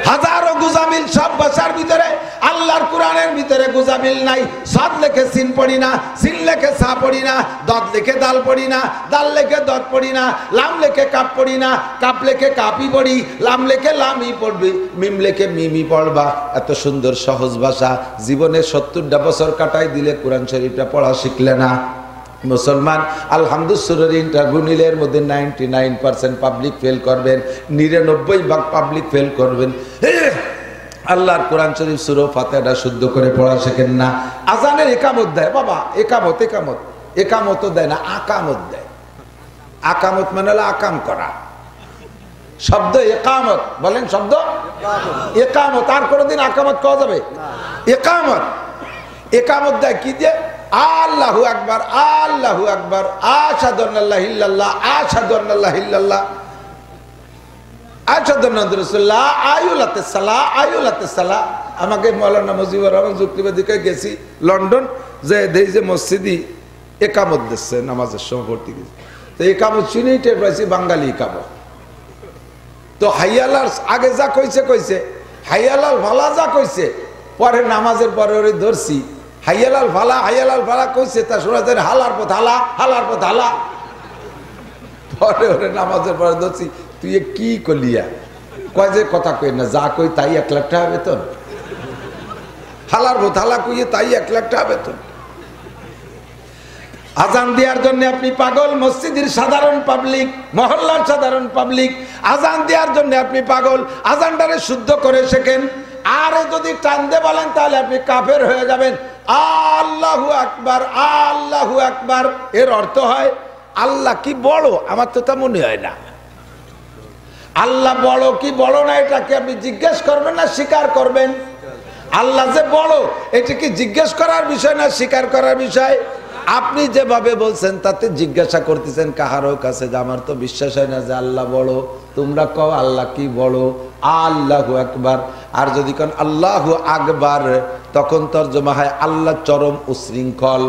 হাজারো গুজামিল সব ভাষার ভিতরে, আল্লাহর কোরআনের ভিতরে গুজামিল নাই। সাদ লেখে সিন পড়ি না, সিন লেখে সা পড়ি না, দত লেখে দাল পড়ি না, দাল লেখে দত পড়ি না, লাম লেখে কাপ পড়ি না, কাপ লেখে কাপি পড়ি, লাম লেখে লামই পড়বি, মিম লেখে মিমি পড়বা। এত সুন্দর সহজ ভাষা, জীবনে 70টা বছর কাটাই দিলে কোরআন শরীফটা পড়া শিখলে না। মুসলমান আলহামদুলিল্লাহ ইন্টারভিউ নিলে এর মধ্যে 99% পাবলিক ফেল করবেন, 99% পাবলিক ফেল করবেন। আল্লাহর কোরআন শরীফ সূরা ফাতিহাটা শুদ্ধ করে পড়া শেখেন না। আজানের একামত দেয় বাবা, একামত একামত একামত দেয় না, আকামত দেয়। আকামত মানে হলো আকাম করা। শব্দ একামত বলেন, শব্দ একামত। আর কোনদিন আকামত কওয়া যাবে? একামত, একামত দেয় কি দিয়ে? আল্লাহু আকবার, আল্লাহু আকবার, আশহাদু আল্লা ইল্লাল্লাহ, আশহাদু আল্লা ইল্লাল্লাহ, আশহাদু আন্না রাসূলুল্লাহ, আয়ুলাতিস সালাহ, আয়ুলাতিস সালাহ। আমাকে মাওলানা মুজিবুর রহমান যুক্তিবাদীকে গেছি লন্ডন, যে দেই যে মসজিদি একামত দিচ্ছে নামাজের সময় পড়তে গেছি। তো একামত শুনেই টের পাইছি বাঙালি একামত। তো হাইয়ালার আগে যা কইছে কইছে, হাইয়ালাল ভালা যা কইছে, পরে নামাজের পরে ওরে ধরছি, হাইয়ালাল ভালা, হাইয়ালাল ভালা কইছে, তা শোনা যায় হালার পথ হালা, হালার পথ হালা। পরে ওরে নামাজের পরে ধরছি, তুই কি কলিয়া? কয় যে কথা কই না, যা কই তাই 1 লাখ টাকা বেতন। হালার পথ হালা কইয়ে তাই 1 লাখ টাকা বেতন। আজান দেওয়ার জন্য আপনি পাগল, মসজিদের সাধারণ পাবলিক, মহল্লার সাধারণ পাবলিক, আজান দেওয়ার জন্য আপনি পাগল। আজানটারে শুদ্ধ করে শেখেন। আর যদি টানতে বলেন তাহলে আপনি কাফের হয়ে যাবেন। আল্লাহু আকবার, আল্লাহু আকবার এর অর্থ হয় আল্লাহ কি বড়? আমার তো তা মনে হয় না। আল্লাহ বড় কি বড় না, এটাকে আপনি জিজ্ঞেস করবেন না স্বীকার করবেন? আল্লাহ যে বড়, এটা কি জিজ্ঞেস করার বিষয় না স্বীকার করার বিষয়? আপনি যেভাবে বলছেন তাতে জিজ্ঞাসা করতেছেন কাহারও কাছে যে আমার তো বিশ্বাস হয় না যে আল্লাহ বড়, তোমরা কও আল্লাহ কি বড়? আল্লাহু আকবার। আর যদি কোন আল্লাহু আকবার, তখন তরজমা হয় আল্লাহ চরম উশৃঙ্খল।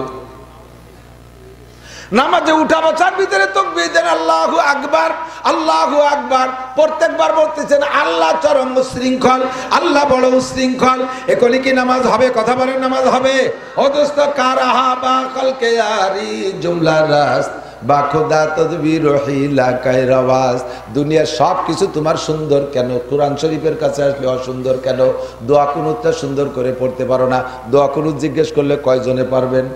নামাজে উঠা বসার ভিতরে তাকবীর দেন আল্লাহু আকবার, আল্লাহু আকবার, প্রত্যেকবার বলতেছেন আল্লাহ চরম উশৃঙ্খল, আল্লাহ বড় উশৃঙ্খল। এখনই কি নামাজ হবে? কথা বলেন, নামাজ হবে? ও দোস্ত, কারাহা বা কলকে আরি জুমলা রাস্ত বা খোদা তদবির হিলা কায়রাওয়াজ। দুনিয়ার সব কিছু তোমার সুন্দর কেন? কোরআন শরীফের কাছে আসলে অসুন্দর কেন? দোয়া কুনুতটা সুন্দর করে পড়তে পারো না। দোয়া কুনুত জিজ্ঞেস করলে কয়জনে পারবেন?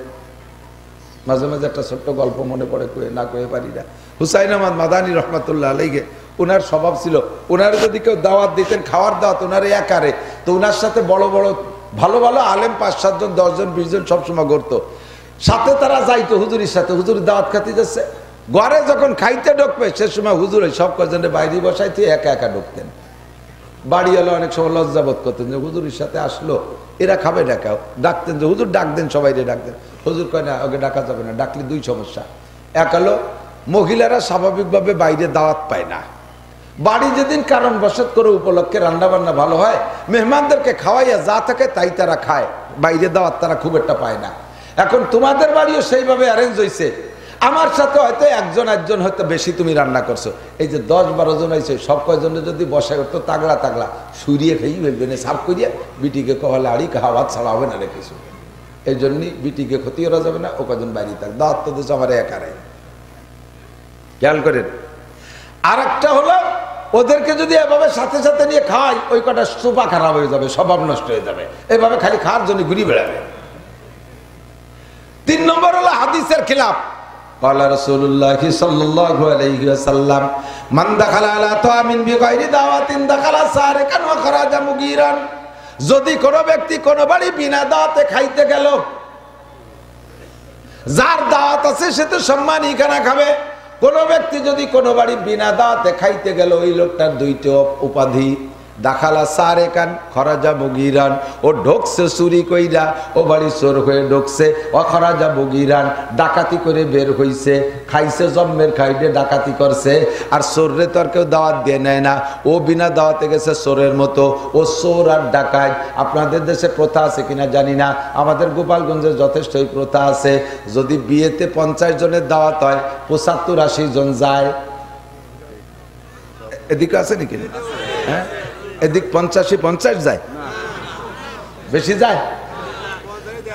মাঝে মাঝে একটা ছোট্ট গল্প মনে পড়ে, কয়ে না কয়ে পারি না। হুসাইন আহমদ মাদানী রহমাতুল্লাহ আলাইহি, ওনার স্বভাব ছিল, ওনার যদি কেউ দাওয়াত দিতেন, খাওয়ার দাওয়াত ওনার একারে, তো ওনার সাথে বড় বড় ভালো ভালো আলেম 5-7 জন 10 জন 20 জন সবসময় ঘুরতো, সাথে তারা যাইতো হুজুরের সাথে। হুজুর দাওয়াত খাতে যাচ্ছে, ঘরে যখন খাইতে ঢুকবে সে সময় হুজুর সব কজনে বাইরে বসাইতে একা একা ঢুকতেন। বাড়ি এলো অনেক সময় লজ্জাবোধ করতেন যে হুজুরের সাথে আসলো, এরা খাবে ডাকাও, ডাকতেন যে হুজুর ডাক দেন, সবাই ডাকতেন। হুজুর কয় না, ওকে ডাকা যাবে না, ডাকলে 2 সমস্যা। এক হলো মহিলারা স্বাভাবিকভাবে বাইরে দাওয়াত পায় না, বাড়ি যেদিন কারণ বশত করে উপলক্ষে রান্না বান্না ভালো হয়, মেহমানদেরকে খাওয়াইয়া যা থাকে তাই তারা খায়, বাইরে দাওয়াত তারা খুব একটা পায় না। এখন তোমাদের বাড়িও সেইভাবে অ্যারেঞ্জ হয়েছে, আমার সাথে হয়তো একজন হয়তো বেশি তুমি রান্না করছো, এই যে 10-12 জন হয়েছে, সব কয়জনে যদি বসে করতো তাগলা তাগলা সুরিয়ে খেয়ে ফেলবে না, সাফ করিয়া বিটিকে কহলে আড়ি খাওয়া ছাড়া হবে না রে কিছু। এই জন্যই বিটিকে ক্ষতি করা যাবে না, ও কজন বাইরে থাক, দাওয়াত তো দিচ্ছে আমার একারে। খেয়াল করেন। আর একটা হলো ওদেরকে যদি এভাবে সাথে সাথে নিয়ে খাওয়াই, ওই কটা সুপা খারাপ হয়ে যাবে, স্বভাব নষ্ট হয়ে যাবে, এভাবে খালি খাওয়ার জন্য ঘুরে বেড়াবে। 3 নম্বর হলো হাদিসের খিলাফ। ক্বালা রাসূলুল্লাহি সাল্লাল্লাহু আলাইহি ওয়াসাল্লাম মান দাখালা আলা তামিন বিগাইরি দাওয়াতিন দাখালা সারিকান ওয়া খারাজা মুগীরান। যদি কোনো ব্যক্তি কোনো বাড়ি বিনা দাওয়াতে খাইতে গেল, যার দাওয়াত আছে সে তো সম্মানী খানা খাবে। কোন ব্যক্তি যদি কোনো বাড়ি বিনা দাওয়াতে খাইতে গেল, ওই লোকটার 2টি উপাধি, দাখালা সারেকান খরাজা মুগীরান, ও ঢোকছে চুরি কইরা, ও বাড়ি চোর হয়ে ঢোকছে, ও খরাজা মুগীরান, ডাকাতি করে বের হইছে, খাইছে জন্মের খাইডে ডাকাতি করছে। আর চোররে তো আর কেউ দাওয়াত দিয়ে নেয় না, ও বিনা দাওয়াতে গেছে চোরের মতো, ও চোর আর ডাকাত। আপনাদের দেশে প্রথা আছে কিনা জানি না, আমাদের গোপালগঞ্জে যথেষ্ট এই প্রথা আছে। যদি বিয়েতে 50 জনের দাওয়াত হয়, 75-80 জন যায়। এদিকে আছে নাকি? হ্যাঁ, এদিক 50 যায়, বেশি যায়।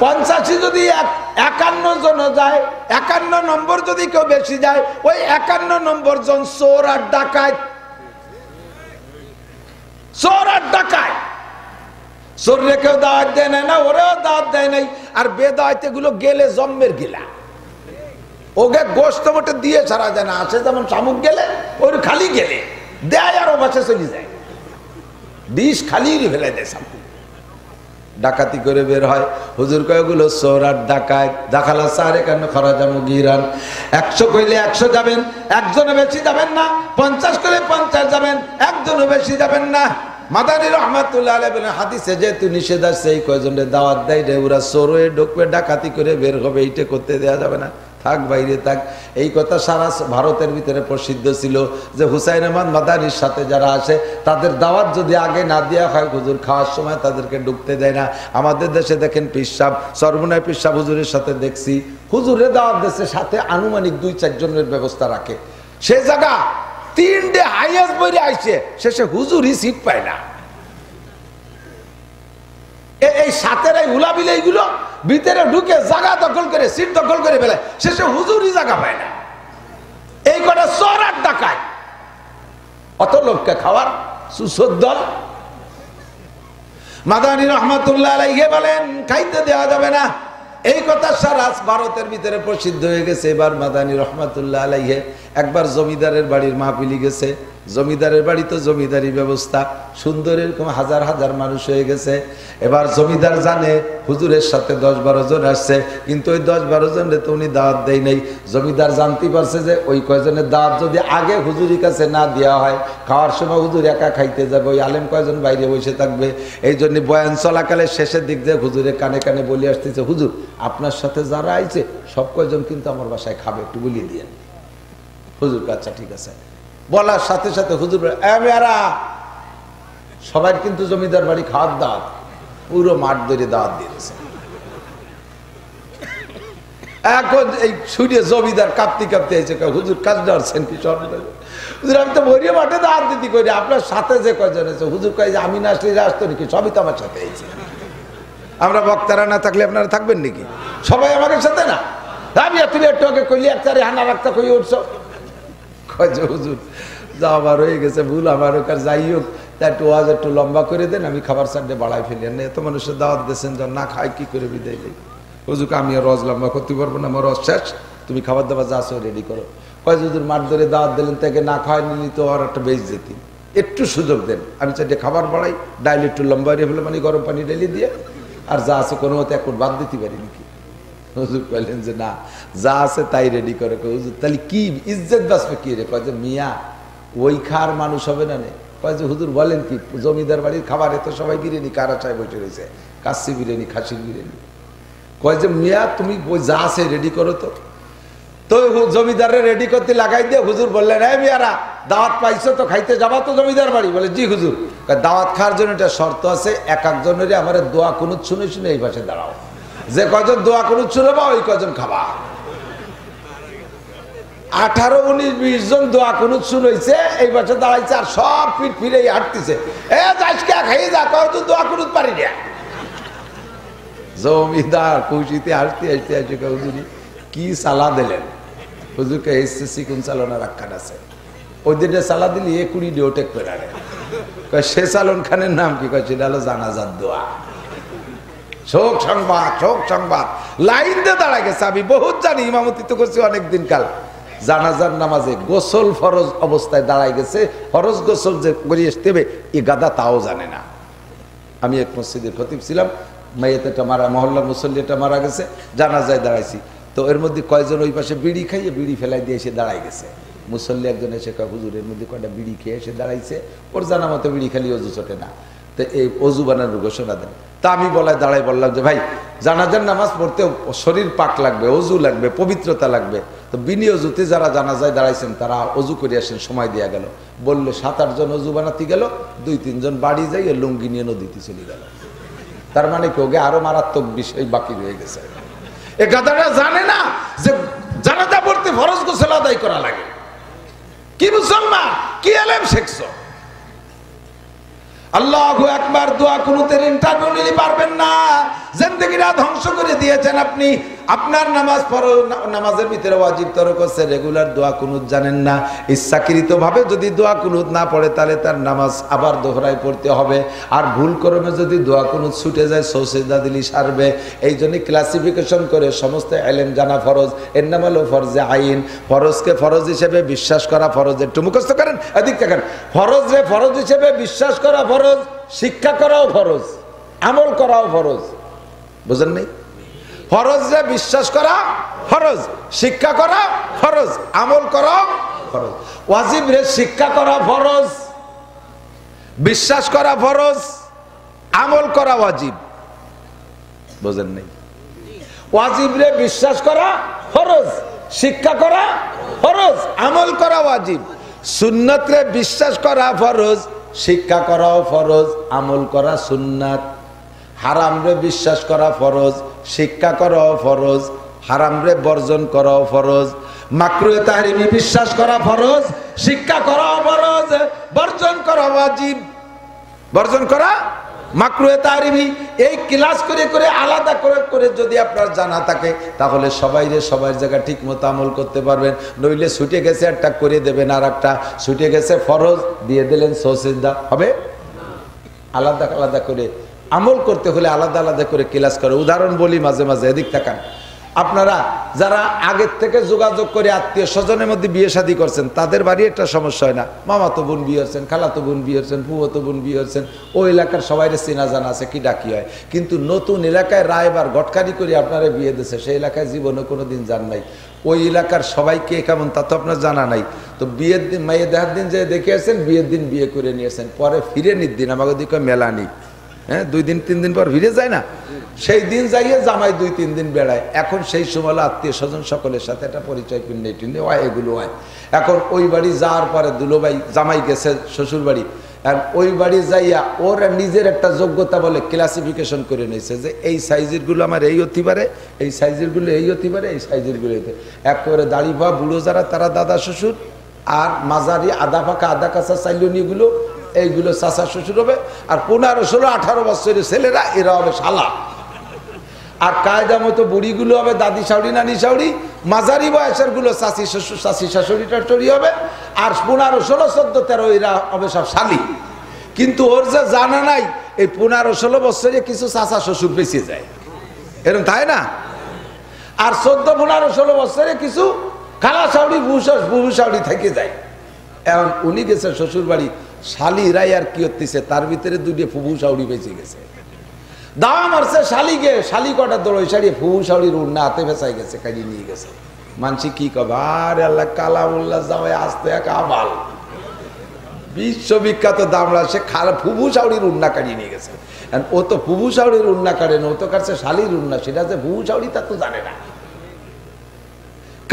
50 যদি 51 জন যায়, 51 নম্বর যদি কেউ বেশি যায়, ওই 51 নম্বর জন চোর আর ডাকাত। চোর আর ডাকাত, চোররে কেউ দাওয়াত দেয় না, ওরেও দাওয়াত দেয় নাই। আর বেদায়তে গুলো গেলে জম্মের গিলা, ওকে গোস্ত মোটে দিয়ে ছাড়া যায় না। আসে যেমন শামুক গেলে, ওর খালি গেলে দেয় আর ও বাসে চলে যায়, ডিশ খালি ফেলে দেয়। ডাকাতি করে বের হয়। হুজুর কয়গুলো চোর আর ডাকাত। দাখালা সারিকান খরাজা মুগীরান। 100 কইলে 100 যাবেন, একজনও বেশি যাবেন না। 50 কইলে 50 যাবেন, একজনও বেশি যাবেন না। মাদানী রহমাতুল্লাহ আলাইহি বলেন, হাদিসে যেহেতু নিষেধ আছে, এই কয়জনের দাওয়াত দেয় রে, ওরা চোর হয়ে ঢুকবে, ডাকাতি করে বের হবে, এইটা করতে দেওয়া যাবে না, থাক বাইরে থাক। এই কথা সারা ভারতের ভিতরে প্রসিদ্ধ ছিল যে হুসাইন আহমদ মাদানির সাথে যারা আসে, তাদের দাওয়াত যদি আগে না দেওয়া হয়, হুজুর খাওয়ার সময় তাদেরকে ঢুকতে দেয় না। আমাদের দেশে দেখেন পিসাব, সর্বনয় পিসাব হুজুরের সাথে দেখছি, হুজুরের দাওয়াত দেশের সাথে আনুমানিক 2-4 জনের ব্যবস্থা রাখে। সে জায়গা 3টে হাইয়েস্ট বইরে আইছে, শেষে হুজুরই সিট পায় না। এই সাথের এই হুলাবিল এইগুলো ভিতরে ঢুকে জায়গা দখল করে, সিট দখল করে ফেলে, শেষে হুজুরই জায়গা পায় না। এই কটা চোর আর ডাকাত, অত লোককে খাওয়ার সুসদ দল। মাদানী রহমাতুল্লাহ আলাইহি বলেন, খাইতে দেওয়া যাবে না। এই কথা সারা ভারতের ভিতরে প্রসিদ্ধ হয়ে গেছে। এবার মাদানী রহমাতুল্লাহ আলাইহি একবার জমিদারের বাড়ির মাহফিলি গেছে। জমিদারের বাড়ি তো জমিদারি ব্যবস্থা, সুন্দর এরকম হাজার হাজার মানুষ হয়ে গেছে। এবার জমিদার জানে হুজুরের সাথে 10-12 জন আসছে, কিন্তু ওই 10-12 জনের তো উনি দাওয়াত দেয় নাই। জমিদার জানতে পারছে যে ওই কয়জনের দাওয়াত যদি আগে হুজুরের কাছে না দেওয়া হয়, খাওয়ার সময় হুজুর একা খাইতে যাবে, ওই আলেম কয়জন বাইরে বসে থাকবে। এই জন্য বয়ান চলাকালে শেষের দিক দিয়ে হুজুরের কানে কানে বলে আসতেছে, হুজুর আপনার সাথে যারা আইছে সব কয়জন কিন্তু আমার বাসায় খাবে, একটু বলিয়ে দিয়ে। হুজুর আচ্ছা ঠিক আছে। বলার সাথে সাথে হুজুর সবাই কিন্তু জমিদার বাড়ি খাওয়ার দাওয়াত, পুরো মাঠ ধরে দাওয়াত দিয়েছে। এখন এই সূর্য জমিদার কাঁপতে কাঁপতে এসে হুজুর কাজ ধরছেন কি? হুজুর আমি তো ভরিয়ে মাঠে দাওয়াত দিতে করি, আপনার সাথে যে কয়জন আছে। হুজুর কয় যে আমি না আসলে আসতো নাকি? সবই তো আমার সাথে এসেছে। আমরা বক্তারা না থাকলে আপনারা থাকবেন নাকি? সবাই আমাদের সাথে না। আমি তুমি একটু আগে কইলি একটারে হানা রাখতে কই উঠছো, হুজুর যা আমার হয়ে গেছে ভুল, আমার ওখানে যাই হোক, তা একটু ওয়াজ একটু লম্বা করে দেন, আমি খাবার সাথে বাড়াই ফেলি। এত মানুষের দাওয়াত দিয়েছেন, যা না খাই কি করে বিদায় দিই? হুজুরকে আমি আর রজ লম্বা করতে পারবো না, আমার রজ শেষ, তুমি খাবার দাবার যা আসো রেডি করো। কয় হুজুর মাঠ ধরে দাওয়াত দিলেন, তাকে না খাওয়াই নিলি তো আর একটা বেশ যেতি, একটু সুযোগ দেন, আমি চাইতে খাবার বাড়াই, ডাইল একটু লম্বা রেখে ফেলে, মানে গরম পানি ঢেলে দিয়ে, আর যা আছে কোনো মতে এখন বাদ দিতে পারি নাকি? হুজুর বললেন যে না, যা আছে তাই রেডি করে। হুজুর তাহলে কি ইজ্জত বাঁচবে কি রে? কয় যে মিয়া ওই খার মানুষ হবে না নে। কয় যে হুজুর বলেন কি, জমিদার বাড়ির খাবারে তো সবাই বিরিয়ানি, কারা চায় বসে রয়েছে, কাচ্চি বিরিয়ানি, খাসির বিরিয়ানি। কয় যে মিয়া তুমি ওই যা আছে রেডি করো। তো জমিদারে রেডি করতে লাগাই দিয়ে হুজুর বললেন, এই মিয়ারা দাওয়াত পাইছো তো, খাইতে যাবা তো জমিদার বাড়ি? বলে জি হুজুর। দাওয়াত খাওয়ার জন্য একটা শর্ত আছে, এক একজনের আমার দোয়া কুনুত শুনে শুনে এই পাশে দাঁড়াও, যে কজন দোয়া কুনুত শুনবা ওই কজন খাবা। 18, 19, 20 জন দোয়া কুনুত শুনেছে, এই পাশে দাঁড়াইছে, আর সব পিঠ ফিরে হাঁটতেছে। এ যাইসকে খাইয়ে যা, কয় তো দোয়া কুনুত পারি না। জমিদার খুশিতে হাসতে হাসতে আসে, হুজুরি কি চালা দিলেন? হুজুরকে এসছে চিকুন চালানোর আখ্যান আছে। ওই দিনে সালা দিলি 20 ডে ওটেক করে আরে সে সালন খানের নাম কি কয় সেটা হলো জানাজার দোয়া। শোক সংবাদ, শোক সংবাদ, লাইন দিয়ে দাঁড়ায় গেছে। আমি বহুত জানি, ইমামতি তো করছি অনেকদিন কাল। জানাজার নামাজে গোসল ফরজ অবস্থায় দাঁড়ায় গেছে, ফরজ গোসল যে করে আসতে হবে এ গাদা তাও জানে না। আমি এক মসজিদের খতিব ছিলাম, মেয়েটা মারা, মহল্লার মুসল্লিটা মারা গেছে, জানাজায় দাঁড়াইছি। তো এর মধ্যে কয়জন ওই পাশে বিড়ি খাইয়ে বিড়ি ফেলাই দিয়ে এসে দাঁড়ায় গেছে। মুসল্লি একজন এসে কয় হুজুরের মধ্যে কয়টা বিড়ি খেয়ে এসে দাঁড়াইছে, ওর জানা মতো বিড়ি খালি অজু চটে না, তো এই অজু বানানোর ঘোষণা দেন। তা আমি দাঁড়াই বললাম যে ভাই, জানাজার নামাজ পড়তে শরীর পাক লাগবে, অজু লাগবে, পবিত্রতা লাগবে, তো বিনি অজুতে যারা জানাজায় দাঁড়াইছেন তারা অজু করে আসেন। সময় দেওয়া গেল, বললে 7-8 জন অজু বানাতে গেল, 2-3 জন বাড়ি যাই লুঙ্গি নিয়ে নদীতে চলে গেল। তার মানে কি ওকে আরো মারাত্মক বিষয় বাকি রয়ে গেছে। এ গাদাটা জানে না যে জানাজা পড়তে ফরজ গোসল আদায় করা লাগে। কি মুসলমান, কি আলেম শিখছ? আল্লাহু আকবার দোয়া কুনুতের ইন্টারভিউ নিতে পারবেন না, জিন্দেগিটা ধ্বংস করে দিয়েছেন আপনি। আপনার নামাজ নামাজের ভিতরে ওয়াজিব তরক হচ্ছে, রেগুলার দোয়া কুনুত জানেন না। ইচ্ছাকৃতভাবে যদি দোয়া কুনুত না পড়ে তাহলে তার নামাজ আবার দোহরায় পড়তে হবে। আর ভুল ক্রমে যদি দোয়া কুনুত ছুটে যায় সৌসিদা দিলি সারবে। এই জন্য ক্লাসিফিকেশন করে সমস্ত ইলম জানা ফরজ। এর নাম হলো ফরজে আইন। ফরজকে ফরজ হিসেবে বিশ্বাস করা ফরজ। একটু মুখস্থ করেন, এদিক দেখেন। ফরজে ফরজ হিসেবে বিশ্বাস করা ফরজ, শিক্ষা করাও ফরজ, আমল করাও ফরজ। বুঝেন নাই? ফরজে বিশ্বাস করা ফরজ, শিক্ষা করা ফরজ, আমল করা ফরজ। ওয়াজিব রে শিক্ষা করা ফরজ, বিশ্বাস করা ফরজ, আমল করা ওয়াজিব। বুঝেন নাই? ওয়াজিব রে বিশ্বাস করা ফরজ, শিক্ষা করা ফরজ, আমল করা ওয়াজিব। সুন্নাত রে বিশ্বাস করা ফরজ, শিক্ষা করাও ফরজ, আমল করা সুন্নাত। হারাম রে বিশ্বাস করা ফরজ, শিক্ষা করাও ফরজ, হারাম রে বর্জন করাও ফরজ। মাকরুহে তাহরিমি বিশ্বাস করা ফরজ, শিক্ষা করাও ফরজ, বর্জন করা ওয়াজিব। বর্জন করা মাকরুহে তাহরিমি। এই ক্লাস করে করে আলাদা করে করে যদি আপনার জানা থাকে তাহলে সবাই জায়গা ঠিক মতো আমল করতে পারবেন। নইলে ছুটে গেছে একটা করে দেবেন, আর একটা ছুটে গেছে ফরজ দিয়ে দিলেন সৌসিদা হবে। আলাদা আলাদা করে আমল করতে হলে আলাদা আলাদা করে ক্লাস করে। উদাহরণ বলি মাঝে মাঝে, এদিক তাকান। আপনারা যারা আগের থেকে যোগাযোগ করে আত্মীয় স্বজনের মধ্যে বিয়ে শাদী করছেন তাদের বাড়ি একটা সমস্যা হয় না। মামাতো বোন বিয়ে হচ্ছেন, খালাতো বোন বিয়ে হচ্ছেন, ফুফাতো বোন বিয়ে হচ্ছেন, ওই এলাকার সবাই চেনা জানা আছে, কি ডাকি হয়। কিন্তু নতুন এলাকায় রায়বার গটকারি করে আপনারা বিয়ে দিচ্ছে, সেই এলাকায় জীবনে কোনোদিন যান নাই, ওই এলাকার সবাইকে কেমন তা তো আপনার জানা নাই। তো বিয়ের দিন মেয়ে দেখার দিন যে দেখে আসেন, বিয়ের দিন বিয়ে করে নিয়েছেন, পরে ফিরে নির্দিন আমাকে দিকে মেলা নি, হ্যাঁ 2-3 দিন পর ফিরে যায় না, সেই দিন যাইয়ে জামাই 2-3 দিন বেড়ায়। এখন সেই সময় আত্মীয় স্বজন সকলের সাথে একটা পরিচয় পিন্ডে হয়, এগুলো হয়। এখন ওই বাড়ি যাওয়ার পরে দুলোভাই জামাই গেছে শ্বশুর বাড়ি, আর ওই বাড়ি যাইয়া ওর নিজের একটা যোগ্যতা বলে ক্লাসিফিকেশন করে নিয়েছে যে এই সাইজের গুলো আমার এই হতে পারে, এই সাইজের গুলো এই হতে পারে, এই সাইজের গুলো হতে। এক করে দাড়ি বা বুড়ো যারা তারা দাদা শ্বশুর, আর মাঝারি আধা ফাঁকা আধা কাঁচা চাইলনিগুলো এইগুলো চাচা শ্বশুর হবে। আর 15, 16, 18 বছরের ছেলেরা এরা হবে শালা। আর কায়দা মতো বুড়িগুলো হবে দাদি শাউড়ি নানি শাউড়ি। মাঝারি বয়সের গুলো চাচি শ্বশুর চাচি শাশুড়ি টাশুড়ি হবে। আর 15, 16, 14, 13 এরা হবে সব শালি। কিন্তু ওর যে জানা নাই এই 15, 16 বছরে কিছু চাচা শ্বশুর বেঁচে যায়, এরকম তাই না। আর 14, 15, 16 বছরে কিছু খালা শাউড়ি বুহু শাউড়ি থেকে যায়। এখন উনি গেছে শ্বশুর বাড়ি, শালিরাই আর কি হতেছে, তার ভিতরে 2 ফুবু শাউড়ি বেঁচে গেছে। দাওয়া মারছে শালিকে, শালি কটা দড়ই সারিয়ে ফুবু শাউড়ির উন্না হাতে ফেঁচাই গেছে, কাজে নিয়ে গেছে। মানসি কি কবে, আরে আল্লাহ কালামুল্লাহ জামাই আসতে এক আবাল বিশ্ববিখ্যাত দামড়া, সে ফুবু শাউড়ির উন্না কাটিয়ে নিয়ে গেছে। ও তো ফুবু শাউড়ির উন্না কাটে না, ও তো কাটছে শালির উন্না, সেটা যে ফুবু শাউড়ি তা তো জানে না।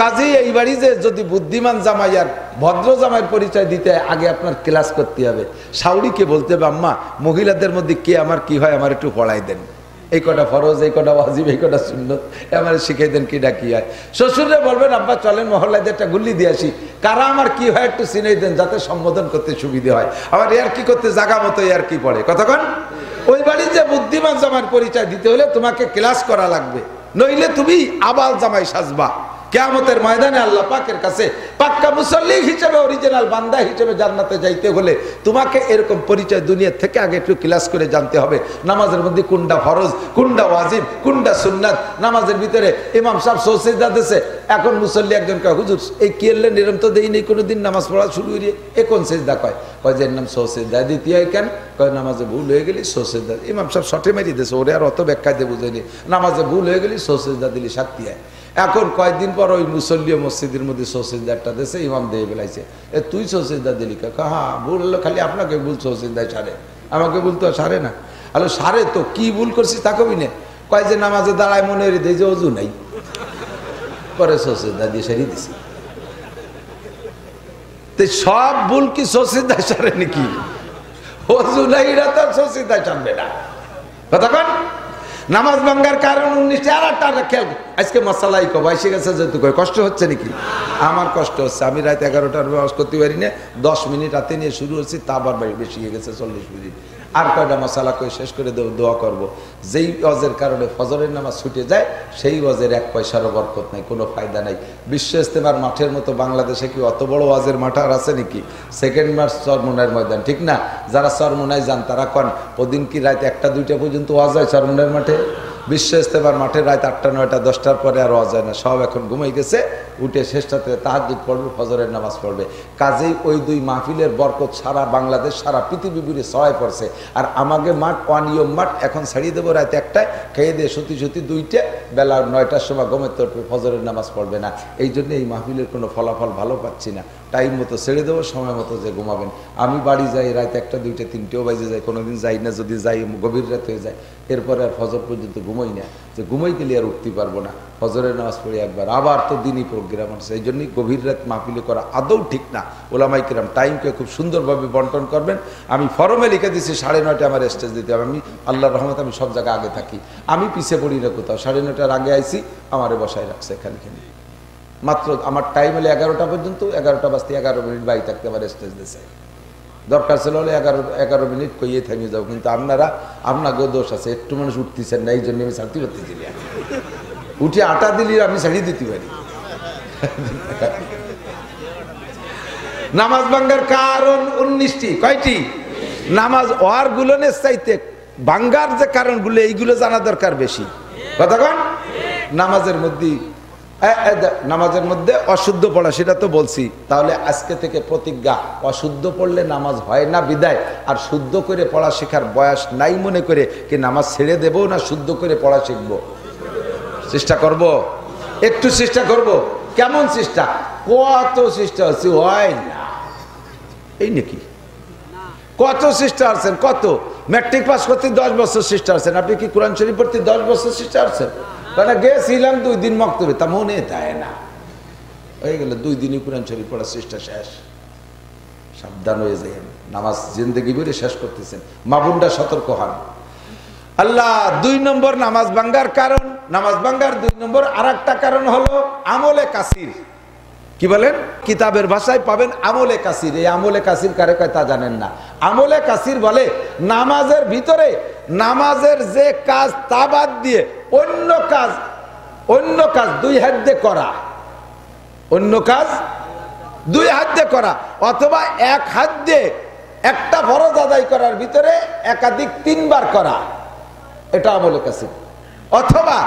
কাজে এই বাড়ি যে যদি বুদ্ধিমান জামাই আর ভদ্র জামাইয়ের পরিচয় দিতে আগে আপনার ক্লাস করতে হবে। শাউড়িকে বলতে হবে, আম্মা মহিলাদের মধ্যে কে আমার কি হয় আমার একটু পড়াই দেন, এই কটা ফরজ, এই কটা ওয়াজিব, এই কটা সুন্নত আমার শিখিয়ে দেন, কিটা কি হয়। শ্বশুরে বলবেন, আব্বা চলেন মহল্লায় একটা গুল্লি দিয়ে আসি, কারা আমার কি হয় একটু চিনাই দেন, যাতে সম্বোধন করতে সুবিধা হয়। আবার এর কি করতে জায়গা মতো এর কি পড়ে কতক্ষণ। ওই বাড়ির যে বুদ্ধিমান জামাইয়ের পরিচয় দিতে হলে তোমাকে ক্লাস করা লাগবে, নইলে তুমি আবাল জামাই সাজবা। কিয়ামতের ময়দানে আল্লাহ পাকের কাছে পাক্কা মুসল্লি হিসেবে, অরিজিনাল বান্দা হিসেবে জান্নাতে যাইতে হলে তোমাকে এরকম পরিচয় দুনিয়া থেকে আগে একটু ক্লাস করে জানতে হবে। নামাজের মধ্যে কোনটা ফরজ, কোনটা ওয়াজিব, কোনটা সুন্নাত। নামাজের ভিতরে ইমাম সাহেব সৌসিদা দিয়েছে, এখন মুসল্লি একজন কয় হুজুর এই কিয়েলেন এরম তো দেই নেই কোনোদিন, নামাজ পড়া শুরু করিয়ে এ কোন সেজদা কয়, কয় যে নাম সৌসিদা দিতে হয় কেন, কয় নামাজে ভুল হয়ে গেলি সৌসিদা। ইমাম সাহেব শটে মেরি দিয়েছে, ওরে আর অত ব্যাখ্যা দিয়ে বুঝাইনি, নামাজে ভুল হয়ে গেলি সৌসিদা দিলি শাক্তি হয়। এখন কয়েকদিন পর ওই মুসল্লি মসজিদের মধ্যে সৌসিদারটা দিয়েছে, ইমাম দিয়ে বেলাইছে, এ তুই সৌসিদা দিলি কা, হ্যাঁ ভুল হলো, খালি আপনাকে ভুল সৌসিদায় সারে, আমাকে ভুল তো সারে না। আলো সারে তো কি ভুল করছিস তা কবি না, কয় যে নামাজে দাঁড়ায় মনে হয়ে দেয় যে অজু নাই, পরে সৌসিদা দিয়ে সারিয়ে দিছে। সব ভুল কি সৌসিদায় সারে নাকি? অজু নাই এরা তো সৌসিদায় সারবে না। কতক্ষণ নামাজ ভাঙ্গার কারণ 19টা। আর একটা খেয়াল, আজকে মশালাই কব এসে গেছে যেহেতু কষ্ট হচ্ছে নাকি? আমার কষ্ট হচ্ছে, আমি রাত 11টার ব্যবহার করতে পারি না, 10 মিনিট রাতে নিয়ে শুরু হচ্ছি, তা আবার বেশি হয়ে গেছে 40 মিনিট। আর কয়টা মশালা করে শেষ করে দোয়া করব। যেই ওয়াজের কারণে ফজরের নামাজ ছুটে যায় সেই ওয়াজের 1 পয়সারও বরকত নাই, কোনো ফায়দা নাই। বিশ্ব ইজতেমার মাঠের মতো বাংলাদেশে কি অত বড় ওয়াজের মাঠ আর আছে নাকি? 2 মার্চ চরমোনাইয়ের ময়দান, ঠিক না? যারা চরমোনাই যান তারা কন ওদিন কি রাত 1টা-2টা পর্যন্ত ওয়াজ হয় চরমোনাইয়ের মাঠে? বিশ্ব ইজতেমার মাঠে রাত 8টা 9টা 10টার পরে আর ওয়াজ হয় না, সব এখন ঘুমাই গেছে। উঠে শেষটাতে তাহাজ্জুদ পড়বে, ফজরের নামাজ পড়বে। কাজেই ওই 2 মাহফিলের বরকত সারা বাংলাদেশ সারা পৃথিবী জুড়ে ছড়ায় পড়ছে। আর আমাকে মাঠ অনিয়ম মাঠ এখন ছাড়িয়ে দেবো রাত 1টায়, খেয়ে দিয়ে সত্যি 2টা, বেলা 9টার সময় ঘুমের তরফে ফজরের নামাজ পড়বে না। এই জন্য এই মাহফিলের কোনো ফলাফল ভালো পাচ্ছি না। টাইম মতো ছেড়ে দেবো, সময় মতো যে ঘুমাবেন। আমি বাড়ি যাই রাত 1টা 2টা 3টেও বাজে যায়, কোনোদিন যাই না, যদি যাই গভীর রাত হয়ে যায়। এরপরে আর ফজর পর্যন্ত ঘুমাই না, যে ঘুমাই গেলে আর উঠতে পারবো না। ফজরের নামাজ পড়ে একবার আবার তো দিনই প্রোগ্রাম আছে, এই জন্যই গভীর রাত মাহফিলে করা আদৌ ঠিক না। ওলামাই কিরাম টাইমকে খুব সুন্দরভাবে বন্টন করবেন। আমি ফরমে লিখে দিচ্ছি 9:30 আমার স্টেজ দিতে হবে। আমি আল্লাহর রহমত আমি সব জায়গায় আগে থাকি, আমি পিছিয়ে পড়ি না কোথাও। 9:30টার আগে আইছি, আমারে বসায় রাখছে এখানে। মাত্র আমার টাইম হলে 11টা পর্যন্ত, 11টা বাজতে 11 মিনিট বাড়ি থাকতে আমার স্টেজ দিয়েছে। দরকার ছিল হলে 11 মিনিট কইয়ে থামিয়ে যাও, কিন্তু আপনাকেও দোষ আছে, একটু মানুষ উঠতেছেন না, এই জন্য আমি ছাড়তে পারতেছি না। উঠে আটা দিলি আমি ছাড়িয়ে দিতে পারি। নামাজ ভাঙ্গার কারণ 19টি। কয়টি? নামাজ ওয়ার গুলোনের চাইতে ভাঙ্গার যে কারণগুলো এইগুলো জানা দরকার বেশি। কতক্ষণ? নামাজের মধ্যে অশুদ্ধ পড়া, সেটা তো বলছি। তাহলে আজকে থেকে প্রতিজ্ঞা, অশুদ্ধ পড়লে নামাজ হয় না বিদায়, আর শুদ্ধ করে পড়া শেখার বয়স নাই মনে করে কি নামাজ ছেড়ে দেবো না শুদ্ধ করে পড়া শিখবো? চেষ্টা করব, একটু চেষ্টা করব। কেমন চেষ্টা? কত চেষ্টা হচ্ছে, হয় না এই নাকি? কত চেষ্টা আছেন, কত ম্যাট্রিক পাস করতে 10 বছর চেষ্টা আছেন। আপনি কি কোরআন শরীফ পড়তে 10 বছর চেষ্টা আছেন? কারণ গেছিলাম 2 দিন মক্তবে, তা মনে দেয় না, হয়ে গেল 2 দিনই কোরআন শরীফ পড়ার চেষ্টা শেষ। সাবধান হয়ে যায়, নামাজ জিন্দেগি ভরে শেষ করতেছেন। মা বোনরা সতর্ক হন। আল্লাহ 2 নম্বর নামাজ ভাঙ্গার কারণ, নামাজ ভাঙ্গার 2 নম্বর আর একটা কারণ হলো আমলে কাসির। কি বলেন? কিতাবের ভাষায় পাবেন আমলে কাসির। এই আমলে কাসির কারে কয় তা জানেন না। আমলে কাসির বলে নামাজের ভিতরে নামাজের যে কাজ তা বাদ দিয়ে অন্য কাজ 2 হাত দিয়ে করা, অন্য কাজ 2 হাত দিয়ে করা, অথবা 1 হাত দিয়ে একটা ফরজ আদায় করার ভিতরে একাধিক 3 বার করা, এটা আমলে কাসির। অথবা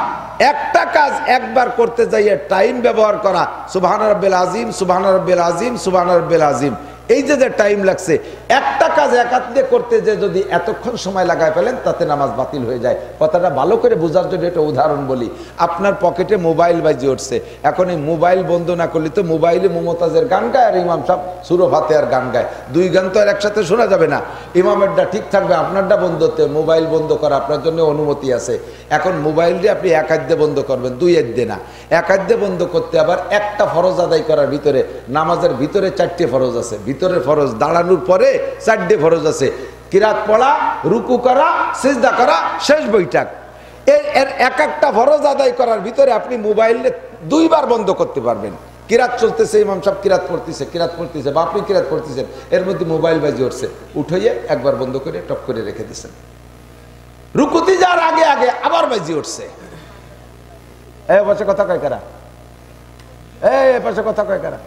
একটা কাজ একবার করতে যাইয়ে টাইম ব্যবহার করা, সুবহান রাব্বিল আযীম, সুবহান রাব্বিল আযীম, সুবহান রাব্বিল আযীম, এই যে টাইম লাগছে একটা কাজ একাত্রে করতে যে যদি এতক্ষণ সময় লাগায় ফেলেন তাতে নামাজ বাতিল হয়ে যায়। কথাটা ভালো করে বোঝার জন্য একটা উদাহরণ বলি। আপনার পকেটে মোবাইল বাজিয়ে উঠছে, এখন এই মোবাইল বন্ধ না করলে তো মোবাইলে মুমতাজের গান গায় আর ইমাম সাহেব সূরা ফাতিহার গান গায়, 2 গান তো আর একসাথে শোনা যাবে না। ইমামেরটা ঠিক থাকবে, আপনারটা বন্ধ হতে, মোবাইল বন্ধ করা আপনার জন্য অনুমতি আছে। এখন মোবাইল দিয়ে আপনি 1 হাত দিয়ে বন্ধ করবেন, 2 হাত দিয়ে না। 1 হাত দিয়ে বন্ধ করতে আবার একটা ফরজ আদায় করার ভিতরে, নামাজের ভিতরে 4টে ফরজ আছে, ভিতরে ফরজ দাঁড়ানোর পরে 4টে ফরজ আছে, কিরাত পড়া, রুকু করা, সিজদা করা, শেষ বৈঠক। এর এক একটা ফরজ আদায় করার ভিতরে আপনি মোবাইলে 2 বার বন্ধ করতে পারবেন। কিরাত চলতেছে, ইমাম সাহেব কিরাত পড়তেছে বা আপনি কিরাত পড়তেছেন, এর মধ্যে মোবাইল বাজিয়ে উঠছে, উঠাইয়ে একবার বন্ধ করে টপ করে রেখে দিচ্ছেন। রুকুতে যাওয়ার আগে আবার বাজিয়ে উঠছে, এই বসে কথা কয় কারা? এই পাশে কথা কয় কারা?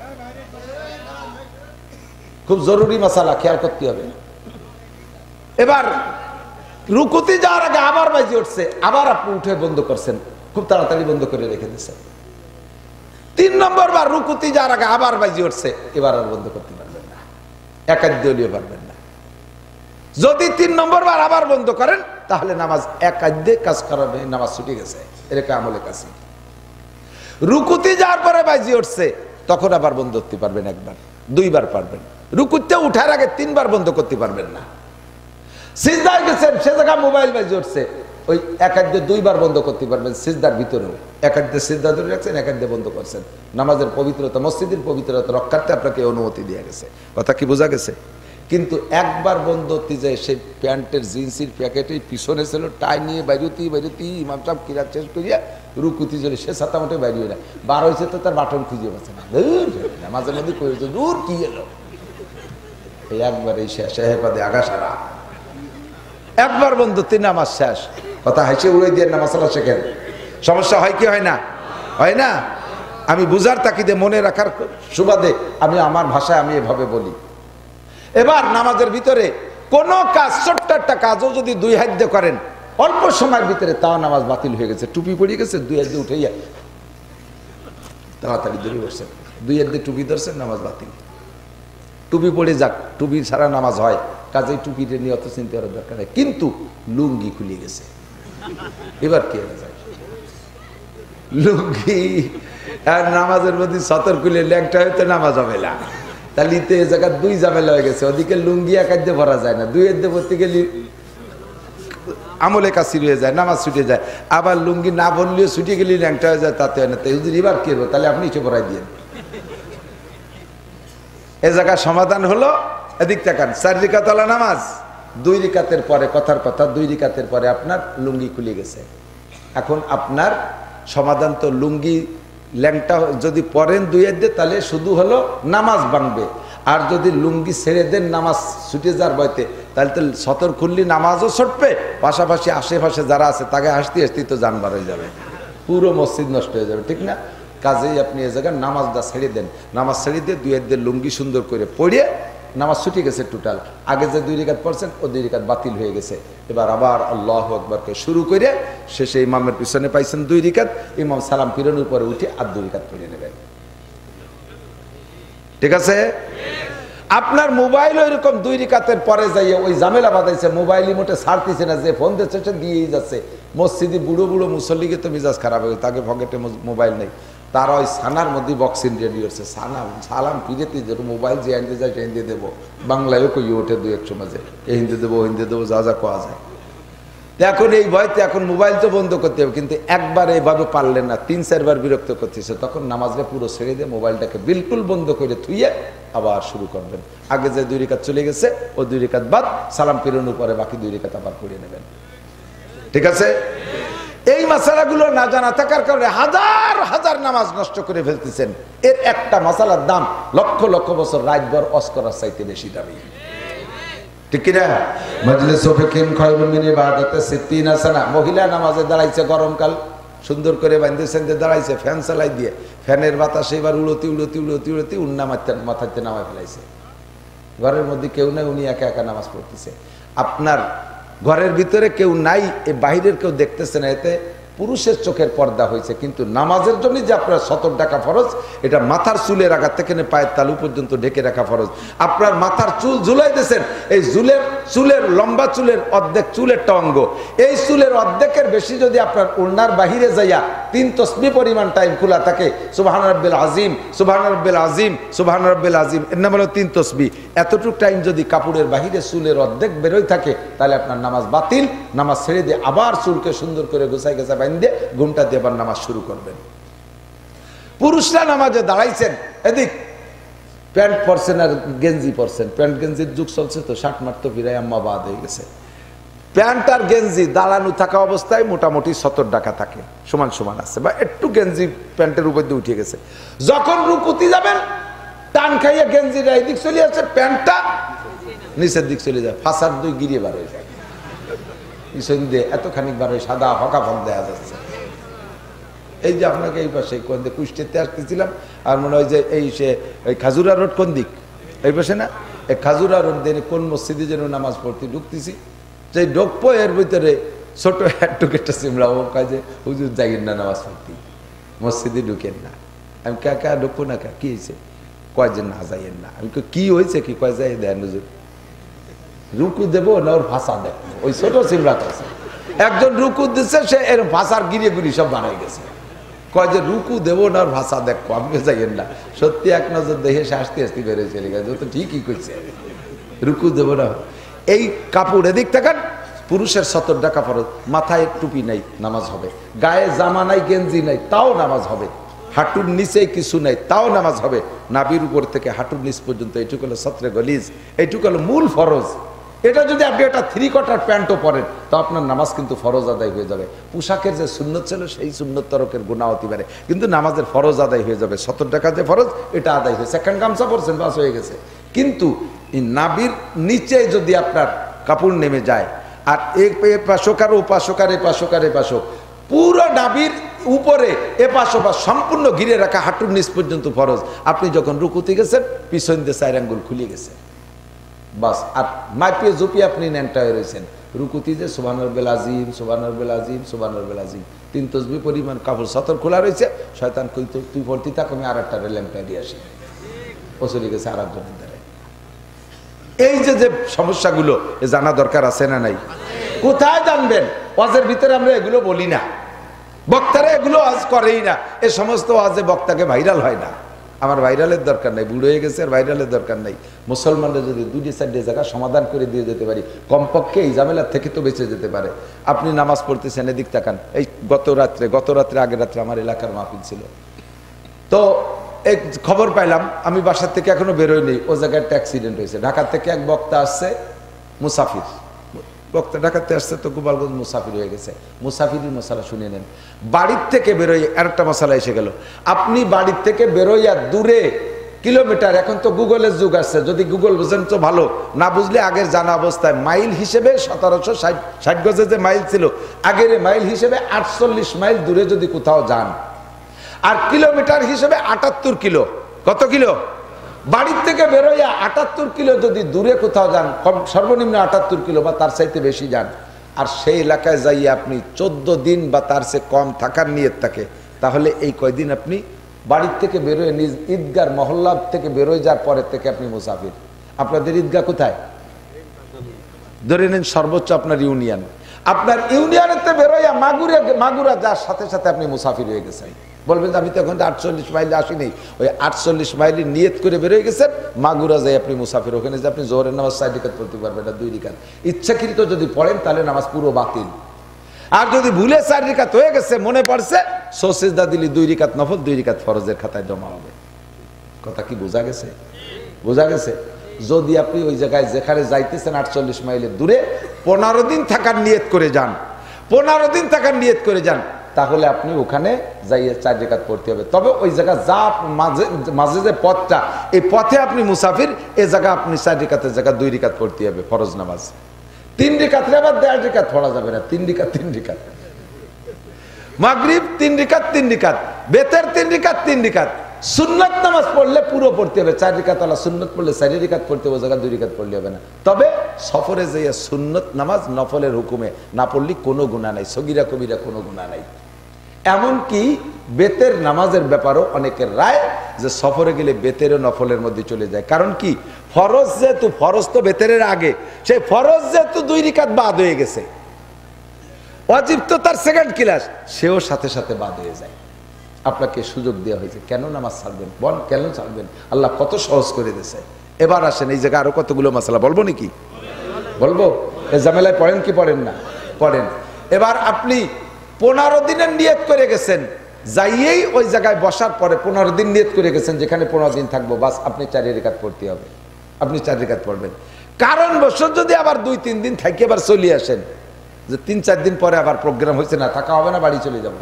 খুব জরুরি মাসালা, খেয়াল করতে হবে। এবার রুকুতে যাওয়ার আগে আবার বাজি উঠছে, আবার আপনি উঠে বন্ধ করছেন, খুব তাড়াতাড়ি বন্ধ করে রেখে দিচ্ছেন। 3 নম্বর বার রুকুতে যাওয়ার আগে আবার বাজি উঠছে, এবার আর বন্ধ করতে পারবেন না, একাদ্যলীয় পারবেন না। যদি 3 নম্বর বার আবার বন্ধ করেন তাহলে নামাজ একাদ্যে কাজ করাবে, নামাজ ছুটে গেছে, এরকম আমলে কাছে। রুকুতে যাওয়ার পরে বাজি উঠছে, তখন আবার বন্ধ করতে পারবেন, একবার 2 বার পারবেন। রুকুতে উঠার আগে 3 বার বন্ধ করতে পারবেন না। সিজদায় গেছেন, সে জায়গায় মোবাইল বাজি উঠছে, ওই একাদ্যে 2 বার বন্ধ করতে পারবেন। সিজদার ভিতরেও একাদ্যে সিজদা ধরে রাখছেন, একাদ্যে বন্ধ করছেন। নামাজের পবিত্রতা, মসজিদের পবিত্রতা রক্ষার্থে আপনাকে অনুমতি দেওয়া গেছে। কথা কি বোঝা গেছে? কিন্তু একবার বন্ধ হতে যায়, সেই প্যান্টের জিন্সের প্যাকেটেই পিছনে ছিল, টাই নিয়ে বাইরতি ইমাম সাহেব কিরাত শেষ করিয়া রুকুতি চলে, সে ছাতা মোটে বাইরে না, বার হয়েছে তো তার বাটন খুঁজে পাচ্ছে না, মাঝে মধ্যে করেছে দূর কি এলো, এই একবার এই শেষ হেপাদে আগা সারা, একবার বন্ধ, 3 নামাজ শেষ। কথা হাসি উড়ে দিয়ে না, মশলা শেখেন। সমস্যা হয় কি হয় না? হয় না? আমি বুঝার তাকিদে, মনে রাখার সুবাদে আমি আমার ভাষায় আমি এভাবে বলি। এবার নামাজের ভিতরে কোন কাজ, ছোট্ট একটা কাজও যদি 2 হাত দিয়ে করেন অল্প সময়ের ভিতরে, তাও নামাজ বাতিল হয়ে গেছে। টুপি পড়ে গেছে, 2 হাত দিয়ে উঠাইয়া তাড়াতাড়ি ধরে বসছেন, 2 হাত দিয়ে টুপি ধরছেন, নামাজ বাতিল। টুপি পড়ে যাক, টুপি ছাড়া নামাজ হয়, কাজেই টুপিটা নিয়ে অত চিন্তা করার দরকার নেই। কিন্তু লুঙ্গি খুলে গেছে, এবার কি হয়ে যায়? লুঙ্গি আর নামাজের মধ্যে সতর খুলে ল্যাংটা হইতে নামাজ হবে না, তাহলে এই জায়গা 2 ঝামেলা হয়ে গেছে। ওদিকে লুঙ্গি একাদ্যে ভরা যায় না, 2 হাত ভরতে গেলে আমলে কাশি হয়ে যায়, নামাজ ছুটে যায়। আবার লুঙ্গি না ভরলেও ছুটে গেলে ল্যাংটা হয়ে যায়, তাতে হয় না। তাই হুজুর এবার কি হবে? তাহলে আপনি ইচ্ছে ভরাই দিয়ে এ জায়গার সমাধান হলো, এদিক তাকান, 4 রিকাতওয়ালা নামাজ, 2 রিকাতের পরে, কথার কথা 2 রিকাতের পরে আপনার লুঙ্গি খুলে গেছে। এখন আপনার সমাধান তো, লুঙ্গি ল্যাংটা যদি পরেন 2 হাত দিয়ে, তাহলে শুধু হলো নামাজ ভাঙবে। আর যদি লুঙ্গি ছেড়ে দেন নামাজ ছুটে যাওয়ার ভয়তে, তাহলে তো সতর খুললি নামাজও ছুটবে, পাশাপাশি আশেপাশে যারা আছে তাকে হাসতে হাসতেই তো জানবার হয়ে যাবে, পুরো মসজিদ নষ্ট হয়ে যাবে, ঠিক না? কাজেই আপনি এ জায়গায় নামাজটা ছেড়ে দেন, নামাজ ছেড়ে দিয়ে 2 হাত দিয়ে লুঙ্গি সুন্দর করে পড়িয়ে নামাজ ছুটে গেছে টোটাল। আগে যে 2 রিকাত পড়ছেন, ও 2 রিকাত বাতিল হয়ে গেছে। এবার আবার আল্লাহু আকবারকে শুরু করে শেষে ইমামের পিছনে পাইছেন 2 রিকাত, ইমাম সালাম ফিরানোর পরে উঠে আর 2 রিকাত পড়ে নেবেন, ঠিক আছে? আপনার মোবাইল ওইরকম 2 রিকাতের পরে যাইয়ে ওই ঝামেলা বাঁধাইছে, মোবাইলই মোটে ছাড়তেছে না, যে ফোন দিচ্ছে সে দিয়েই যাচ্ছে। মসজিদে বুড়ো বুড়ো মুসল্লিকে তো মেজাজ খারাপ হয়ে, তাকে পকেটে মোবাইল নেই, তারা ওই সানার মধ্যে বক্সিং রেডি হচ্ছে, সালাম ফিরেতে যেটা মোবাইল যে হিন্দি যায় সে হিন্দি দেবো, বাংলায়ও কই ওঠে 2-1 মাঝে, এই হিন্দি দেবো হিন্দি দেবো, যা যা কোয়া যায়। এখন এই ভয়তে এখন মোবাইল তো বন্ধ করতে হবে, কিন্তু একবার এইভাবে পারলেন না, 3-4 বার বিরক্ত করতেছে, তখন নামাজটা পুরো ছেড়ে দিয়ে মোবাইলটাকে বিলকুল বন্ধ করে থুইয়ে আবার শুরু করবেন। আগে যে 2 রিকাত চলে গেছে, ও 2 রিকাত বাদ, সালাম ফিরানোর পরে বাকি 2 রিকাত আবার পড়িয়ে নেবেন, ঠিক আছে? এই মাসালাগুলো না জানা থাকার কারণে হাজার হাজার নামাজ নষ্ট করে ফেলতেছেন। এর একটা মাসালার দাম লক্ষ লক্ষ বছর রাতভর ওয়াজ করার চাইতে বেশি দামি, ঠিক কিনা? মাজলিসু ফিকিন খায়রুম মিন ইবাদাতি 60 সানা। মহিলা নামাজে দাঁড়াইছে, গরমকাল, সুন্দর করে বাঁধেছেন, দাঁড়াইছে, ফ্যান চালাই দিয়ে, ফ্যানের বাতাসে এবার উড়তি উন্না মাথাতে নামায় ফেলাইছে। ঘরের মধ্যে কেউ নাই, উনি একা একা নামাজ পড়তেছে। আপনার ঘরের ভিতরে কেউ নাই, এ বাহিরের কেউ দেখতেছে না, এতে পুরুষের চোখের পর্দা হয়েছে। কিন্তু নামাজের জন্য যে আপনার সতর ঢাকা ফরজ, এটা মাথার চুলের আগা থেকে পায়ের তালু পর্যন্ত ঢেকে রাখা ফরজ। আপনার মাথার চুল ঝুলাই দিয়েছেন, এই চুলের লম্বা চুলের অর্ধেক, চুলেরটা অঙ্গ, এই চুলের অর্ধেকের বেশি যদি আপনার ওড়নার বাহিরে যাইয়া 3 তসবিহ পরিমাণ টাইম খোলা থাকে, সুবহান রাব্বিল আযীম, সুবহান রাব্বিল আযীম, সুবহান রাব্বিল আযীম, এর নাম হলো 3 তসবিহ। এতটুকু টাইম যদি কাপড়ের বাহিরে চুলের অর্ধেক বেরোয় থাকে, তাহলে আপনার নামাজ বাতিল। নামাজ ছেড়ে দিয়ে আবার চুলকে সুন্দর করে গোছাই দিয়ে ঘুমটা দিয়ে আবার নামাজ শুরু করবেন। পুরুষরা নামাজে দাঁড়াইছেন, এদিক প্যান্ট পরছেন আর গেঞ্জি পরছেন, প্যান্ট গেঞ্জির যুগ চলছে তো, শার্ট মারতো ফিরাই আম্মা বাদ হয়ে গেছে। প্যান্ট আর গেঞ্জি দাঁড়ানো থাকা অবস্থায় মোটামুটি 70 টাকা থাকে, সমান সমান আছে, বা একটু গেঞ্জি প্যান্টের উপর দিয়ে উঠে গেছে। যখন রুকুতে যাবেন, টান খাইয়ে গেঞ্জিটা এই দিক চলে আসছে, প্যান্টটা নিচের দিক চলে যায়, ফাঁসার 2 গিরিয়ে বার হয়ে যায়, পিছন দিয়ে এত খানিক বার হয়ে সাদা হকা ফল দেখা যাচ্ছে। এই যে আপনাকে এই পাশে কোন দিকে কুষ্টিতে আসতেছিলাম, আর মনে হয় যে এই সে ওই খাজুরা রোড কোন দিক, এই পাশে না, এই খাজুরা রোড দিয়ে কোন মসজিদে যেন নামাজ পড়তে ঢুকতেছি, যে ঢুকবো এর ভিতরে ছোট একটু একটা সিমলা ও কাজে হুজুর যাইয়েন না নামাজ পড়তে, মসজিদে ঢুকেন না। আমি কা ঢুকবো না, কি হয়েছে, কয় যে না যাইয়েন না। আমি কি হয়েছে, কি কয় যাই দেন হুজুর, রুকু দেবো না ওর ভাষা দেখবো, ওই ছোট সিমলা কাছে একজন রুকু দিচ্ছে, সে এর ভাষার গিরিয়ে গুড়ি সব বানাই গেছে, কয় যে রুকু দেবো না ওর ভাষা দেখবো, আপনি যাইয়েন না। সত্যি এক নজর দেখে সে আসতে আসতে বেড়ে চলে গেছে, তো ঠিকই করছে, রুকু দেবো না। এই কাপড় এদিক থাকেন, পুরুষের 70 টাকা ফরজ, মাথায় টুপি নাই নামাজ হবে, গায়ে জামা নাই গেঞ্জি নাই তাও নামাজ হবে, হাঁটুর নিচে কিছু নাই তাও নামাজ হবে, নাভির উপর থেকে হাঁটুর নিচ পর্যন্ত এইটুকু হলো সত্রে গলিজ, এইটুকু হলো মূল ফরজ। এটা যদি আপনি একটা 3/4 প্যান্টও পরেন তো আপনার নামাজ কিন্তু ফরজ আদায় হয়ে যাবে। পোশাকের যে সুন্নত ছিল সেই সুন্নত তরকের গুনাহ হতে পারে, কিন্তু নামাজের ফরজ আদায় হয়ে যাবে। 70 টাকা যে ফরজ এটা আদায় হয়ে, সেকেন্ড গামছা পরছেন বাস হয়ে গেছে। কিন্তু এই নাভির নিচে যদি আপনার কাপড় নেমে যায়, আর এক পাশক আর ও পাশক আর এ পাশক আর এ পাশক, পুরো নাভির উপরে এ পাশ ওপাশ সম্পূর্ণ ঘিরে রাখা হাঁটুর নিচ পর্যন্ত ফরজ। আপনি যখন রুকুতে গেছেন পিছন দিয়ে 4 আঙ্গুল খুলে গেছে বাস, আর মাইপিয়ে জুপিয়ে আপনি ন্যাংটা হয়ে রয়েছেন রুকুতি, যে সুবহানাল্লাহিল আযীম সুবহানাল্লাহিল আযীম সুবহানাল্লাহিল আযীম 3 তাসবিহ পরিমাণ কাপড় সতর খোলা রয়েছে। শয়তান কই তো তুই পড়তি থাক, আমি আরেকটা ল্যাম্পটা দিয়ে আসি, ও চলে গেছে আরেকজনের দ্বারা। এই যে যে সমস্যাগুলো এ জানা দরকার আছে না নাই? কোথায় জানবেন? ওয়াজের ভিতরে আমরা এগুলো বলি না, বক্তারা এগুলো আজ করেই না, এ সমস্ত ওয়াজে বক্তাকে ভাইরাল হয় না। আমার ভাইরালের দরকার নাই, বুড়ো হয়ে গেছে, আর ভাইরালের দরকার নাই। মুসলমানরা যদি 2-4 জায়গা সমাধান করে দিয়ে যেতে পারি, কমপক্ষে এই ঝামেলার থেকে তো বেঁচে যেতে পারে। আপনি নামাজ পড়তেছেন, এদিক তাকান, এই গত রাত্রে আগের রাত্রে আমার এলাকার মাহফিল ছিল, তো এক খবর পাইলাম, আমি বাসার থেকে এখনো বেরোয়নি, ও জায়গায় একটা অ্যাক্সিডেন্ট হয়েছে। ঢাকা থেকে এক বক্তা আসছে, মুসাফির বক্তা ঢাকাতে আসছে, তো গোপালগঞ্জ মুসাফির হয়ে গেছে। মুসাফিরের মশালা শুনে নেন। বাড়ির থেকে বেরোয় আরেকটা মশালা এসে গেল, আপনি বাড়ির থেকে বেরোইয়া দূরে কিলোমিটার, এখন তো গুগলের যুগ আসছে, যদি গুগল বুঝেন তো ভালো, না বুঝলে আগের জানা অবস্থায় মাইল হিসেবে 1760 গজে যে মাইল ছিল, আগের মাইল হিসেবে 48 মাইল দূরে যদি কোথাও যান, আর কিলোমিটার হিসেবে 78 কিলো, কত কিলো? বাড়ির থেকে বেরোইয়া 78 কিলো যদি দূরে কোথাও যান, সর্বনিম্ন 78 কিলো বা তার চাইতে বেশি যান, আর সেই এলাকায় যাইয়া আপনি 14 দিন বা তার চেয়ে কম থাকার নিয়ত থাকে, তাহলে এই কয়দিন আপনি বাড়ির থেকে বেরোয় নিজ ঈদগার মহল্লা থেকে বেরোয় যাওয়ার পরের থেকে আপনি মুসাফির। আপনাদের ঈদগাহ কোথায়? ধরে নিন সর্বোচ্চ আপনার ইউনিয়ন, আপনার ইউনিয়নেতে বেরোইয়া মাগুরা যাওয়ার সাথে সাথে আপনি মুসাফির হয়ে গেছেন। বলবেন আমি তো এখন 48 মাইলে আসিনি, ওই 48 মাইলে নিয়ত করে বেরোয় গেছেন, মাগুরা যাই আপনি মুসাফির। ওখানে যে আপনি জোহরের নামাজ 4 রাকাত পড়তে পারবেন না, 2 রাকাত ইচ্ছাকৃত যদি পড়েন তাহলে নামাজ পুরো বাতিল। আর যদি ভুলে 4 রাকাত হয়ে গেছে, মনে পড়ছে, সজদা দিলি 2 রাকাত নফল, 2 রাকাত ফরজের খাতায় জমা হবে। কথা কি বোঝা গেছে? বোঝা গেছে? যদি আপনি ওই জায়গায় যেখানে যাইতেছেন 48 মাইলের দূরে 15 দিন থাকার নিয়ত করে যান, 15 দিন থাকার নিয়ত করে যান, তাহলে আপনি ওখানে যাইয়ে 4 রাকাত পড়তে হবে। তবে ওই জায়গা যা মাঝে যে পথটা, এই পথে আপনি মুসাফির, এই জায়গা আপনি 4 রাকাতের জায়গা 2 রাকাত পড়তে হবে ফরজ নামাজ। 3 রাকাতে আবার 1.5 রাকাত পড়া যাবে না, 3 রাকাত 3 রাকাত। মাগরিব 3 রাকাত 3 রাকাত, বেতের 3 রাকাত 3 রাকাত। সুন্নত নামাজ পড়লে পুরো পড়তে হবে, 4 রাকাত আলা সুন্নত পড়লে 4 রাকাত পড়তে হবে, জায়গা 2 রাকাত পড়লে হবে না। তবে সফরে যাইয়া সুন্নত নামাজ নফলের হুকুমে না পড়লে কোনো গুনাহ নাই, সগীরা কবিরা কোনো গুনাহ নাই। এমনকি বেতের নামাজের ব্যাপারও অনেকের রায় যে সফরে গেলে বেতেরও নফলের মধ্যে চলে যায়। কারণ কি, ফরজ যেহেতু, ফরজ তো বেতের আগে, সেই ফরজ যেহেতু 2 রাকাত বাদ হয়ে গেছে, ওয়াজিব তো তার সেকেন্ড ক্লাস, সেও সাথে সাথে বাদ হয়ে যায়। আপনাকে সুযোগ দেওয়া হয়েছে, কেন নামাজ ছাড়বেন? বল কেন ছাড়বেন? আল্লাহ কত সহজ করে দিয়েছে। এবার আসেন, এই জায়গায় আরো কতগুলো মাসালা বলবো নাকি? বলবো? এই ঝামেলায় পড়েন কি পড়েন না? পড়েন। এবার আপনি 15 দিনের নিয়ত করে গেছেন, যাইয়েই ওই জায়গায় বসার পরে 15 দিন নিয়ত করে গেছেন যেখানে 15 দিন থাকবো, বাস আপনি 4 রাকাত পড়তে হবে, আপনি 4 রাকাত পড়বেন। কারণ বছর যদি আবার 2-3 দিন থাকি আবার চলে আসেন, যে 3-4 দিন পরে আবার প্রোগ্রাম হয়েছে না, থাকা হবে না, বাড়ি চলে যাব,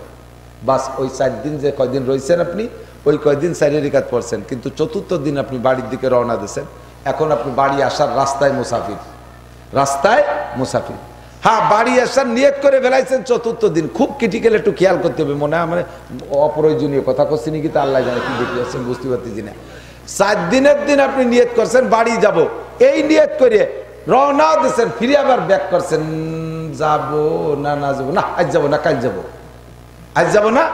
বাস ওই 4 দিন যে কয়দিন রয়েছেন আপনি, ওই কয়দিন 4 রাকাত পড়ছেন, কিন্তু 4র্থ দিন আপনি বাড়ির দিকে রওনা দিয়েছেন, এখন আপনি বাড়ি আসার রাস্তায় মুসাফির, রাস্তায় মুসাফির। হ্যাঁ, বাড়ি আসার নিয়ত করে ফেলাইছেন চতুর্থ দিন, খুব ক্রিটিক্যাল, একটু খেয়াল করতে হবে। মনে হয় আমার অপ্রয়োজনীয় কথা করছি নাকি, তা আল্লাহ জানে কি দেখে আসছেন, বুঝতে পারতেছি না। 4 দিনের দিন আপনি নিয়ত করছেন বাড়ি যাব, এই নিয়ত করে রওনা দিয়েছেন, ফিরে আবার ব্যাক করছেন, যাব না না যাবো না, আজ যাবো না, কাল যাবো, আজ যাবো না।